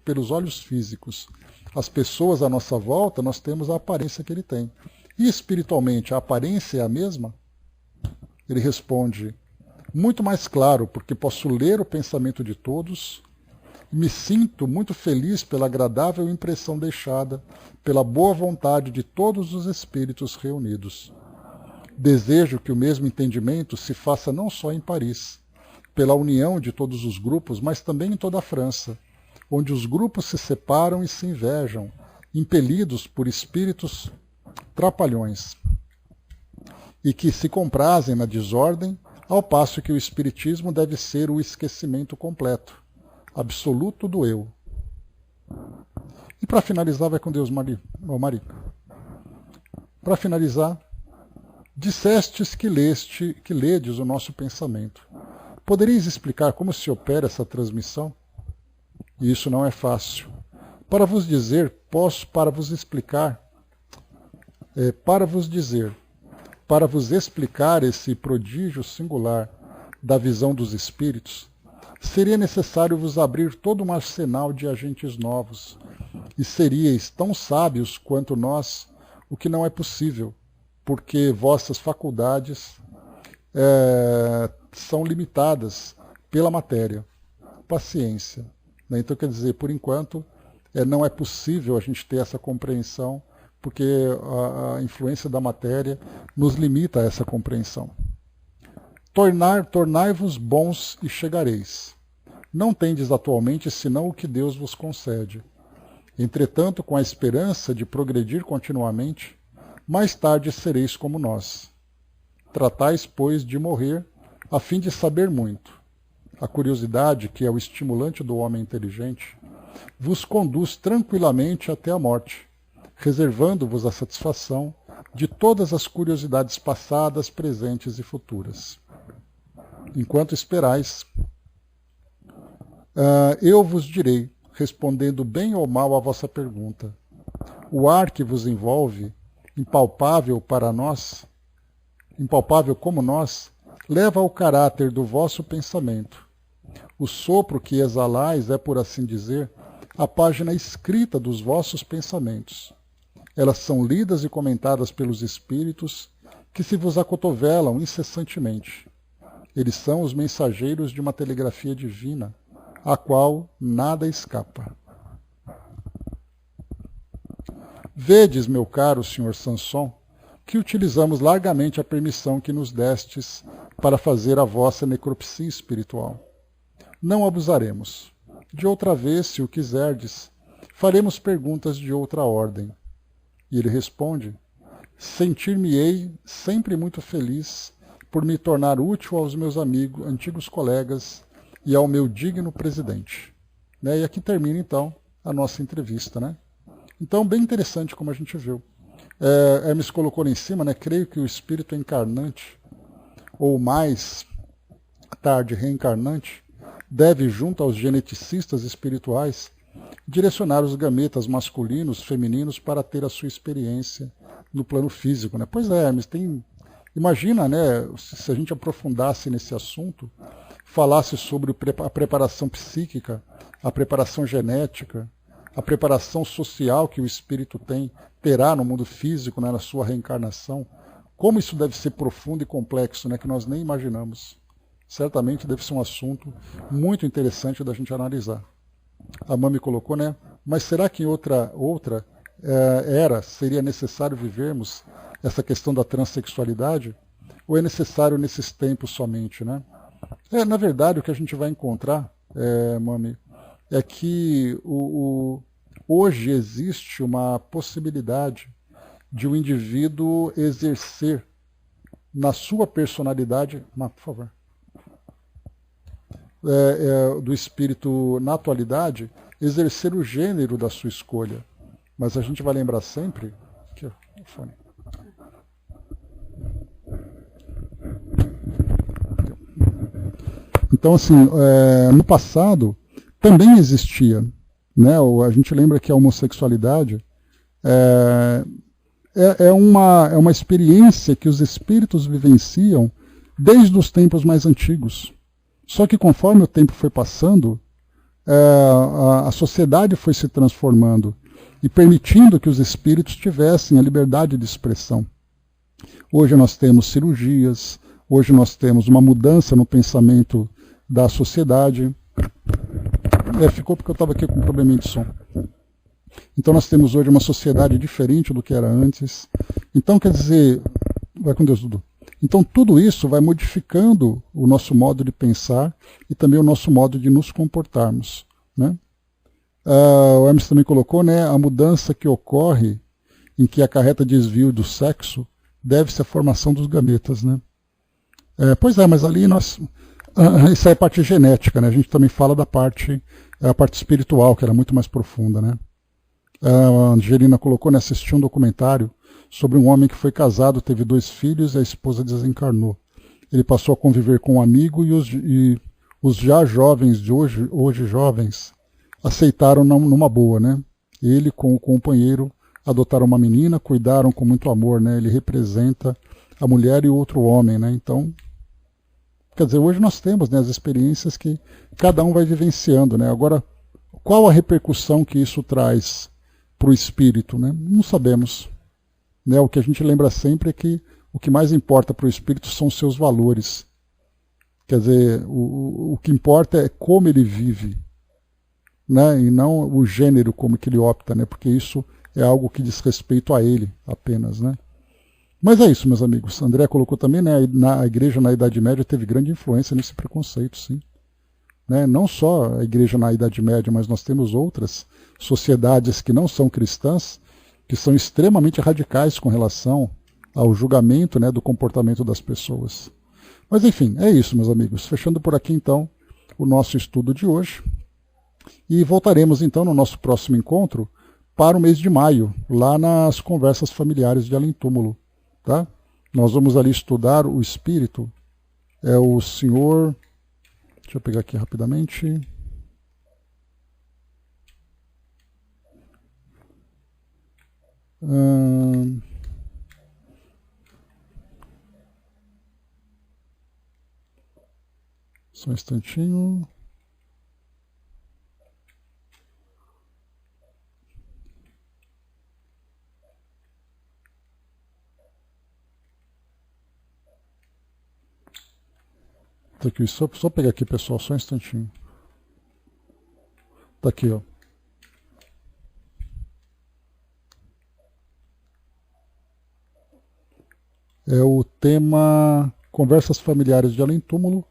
pelos olhos físicos. As pessoas à nossa volta, nós temos a aparência que ele tem. E espiritualmente, a aparência é a mesma? Ele responde, muito mais claro, porque posso ler o pensamento de todos, e me sinto muito feliz pela agradável impressão deixada, pela boa vontade de todos os espíritos reunidos. Desejo que o mesmo entendimento se faça não só em Paris, pela união de todos os grupos, mas também em toda a França, onde os grupos se separam e se invejam, impelidos por espíritos trapalhões, e que se comprazem na desordem, ao passo que o espiritismo deve ser o esquecimento completo, absoluto do eu. E para finalizar, vai com Deus, Mari. Para finalizar, dissestes que ledes o nosso pensamento. Poderíeis explicar como se opera essa transmissão? E isso não é fácil. Para vos explicar esse prodígio singular da visão dos espíritos, seria necessário vos abrir todo um arsenal de agentes novos, e seríeis tão sábios quanto nós, o que não é possível, porque vossas faculdades são limitadas pela matéria. Paciência. Né? Então, quer dizer, por enquanto, não é possível a gente ter essa compreensão, porque a influência da matéria nos limita a essa compreensão. Tornai-vos bons e chegareis. Não tendes atualmente senão o que Deus vos concede. Entretanto, com a esperança de progredir continuamente, mais tarde sereis como nós. Tratais, pois, de morrer, a fim de saber muito. A curiosidade, que é o estimulante do homem inteligente, vos conduz tranquilamente até a morte, reservando-vos a satisfação de todas as curiosidades passadas, presentes e futuras. Enquanto esperais, eu vos direi, respondendo bem ou mal à vossa pergunta. O ar que vos envolve, impalpável para nós, impalpável como nós, leva ao caráter do vosso pensamento. O sopro que exalais é, por assim dizer, a página escrita dos vossos pensamentos. Elas são lidas e comentadas pelos espíritos que se vos acotovelam incessantemente. Eles são os mensageiros de uma telegrafia divina, a qual nada escapa. Vedes, meu caro Sr. Sanson, que utilizamos largamente a permissão que nos destes para fazer a vossa necropsia espiritual. Não abusaremos. De outra vez, se o quiserdes, faremos perguntas de outra ordem. E ele responde: sentir-me-ei sempre muito feliz por me tornar útil aos meus amigos, antigos colegas e ao meu digno presidente. E aqui termina, então, a nossa entrevista, né? Então, bem interessante como a gente viu. Hermes colocou lá em cima, né? Creio que o espírito encarnante, ou mais tarde reencarnante, deve, junto aos geneticistas espirituais, direcionar os gametas masculinos, femininos, para ter a sua experiência no plano físico, né? Pois é, Hermes, imagina, né, se a gente aprofundasse nesse assunto, falasse sobre a preparação psíquica, a preparação genética, a preparação social que o espírito terá no mundo físico, né, na sua reencarnação, como isso deve ser profundo e complexo, né, que nós nem imaginamos. Certamente deve ser um assunto muito interessante da gente analisar. A Mami colocou, né? Mas será que em outra era seria necessário vivermos essa questão da transexualidade? Ou é necessário nesses tempos somente, né? Na verdade, o que a gente vai encontrar, Mami, é que hoje existe uma possibilidade de um indivíduo exercer na sua personalidade, por favor, do espírito na atualidade, exercer o gênero da sua escolha. Mas a gente vai lembrar sempre... Aqui, ó, o fone. Então, assim, no passado também existia, né? A gente lembra que a homossexualidade é uma experiência que os espíritos vivenciam desde os tempos mais antigos. Só que conforme o tempo foi passando, a sociedade foi se transformando e permitindo que os espíritos tivessem a liberdade de expressão. Hoje nós temos cirurgias, hoje nós temos uma mudança no pensamento da sociedade. Ficou porque eu estava aqui com um probleminha de som. Então nós temos hoje uma sociedade diferente do que era antes. Então, quer dizer, vai com Deus, Dudu. Então tudo isso vai modificando o nosso modo de pensar e também o nosso modo de nos comportarmos, né? O Hermes também colocou, né, a mudança que ocorre em que acarreta desvio do sexo deve-se à formação dos gametas, né? Pois é, mas ali isso é a parte genética, né? A gente também fala da parte espiritual, que era muito mais profunda, né? A Angelina colocou, né, assistiu um documentário sobre um homem que foi casado, teve 2 filhos e a esposa desencarnou. Ele passou a conviver com um amigo e os já jovens de hoje jovens, aceitaram numa boa, né? Ele com o companheiro adotaram uma menina, cuidaram com muito amor, né? Ele representa a mulher e o outro homem, né? Então, quer dizer, hoje nós temos, né, as experiências que cada um vai vivenciando, né? Agora, qual a repercussão que isso traz para o espírito, né? Não sabemos. Né? O que a gente lembra sempre é que o que mais importa para o espírito são os seus valores. Quer dizer, o que importa é como ele vive, né? E não o gênero como que ele opta, né? Porque isso é algo que diz respeito a ele apenas, né? Mas é isso, meus amigos. André colocou também, né? A igreja na Idade Média teve grande influência nesse preconceito, sim. Né? Não só a igreja na Idade Média, mas nós temos outras sociedades que não são cristãs, que são extremamente radicais com relação ao julgamento, né, do comportamento das pessoas. Mas enfim, é isso, meus amigos. Fechando por aqui, então, o nosso estudo de hoje. E voltaremos, então, no nosso próximo encontro para o mês de maio, lá nas conversas familiares de Além Túmulo, tá? Nós vamos ali estudar o espírito, é o senhor, deixa eu pegar aqui rapidamente, só um instantinho. Tá aqui, só pegar aqui, pessoal, só um instantinho. Tá aqui, ó. É o tema Conversas Familiares de Além Túmulo,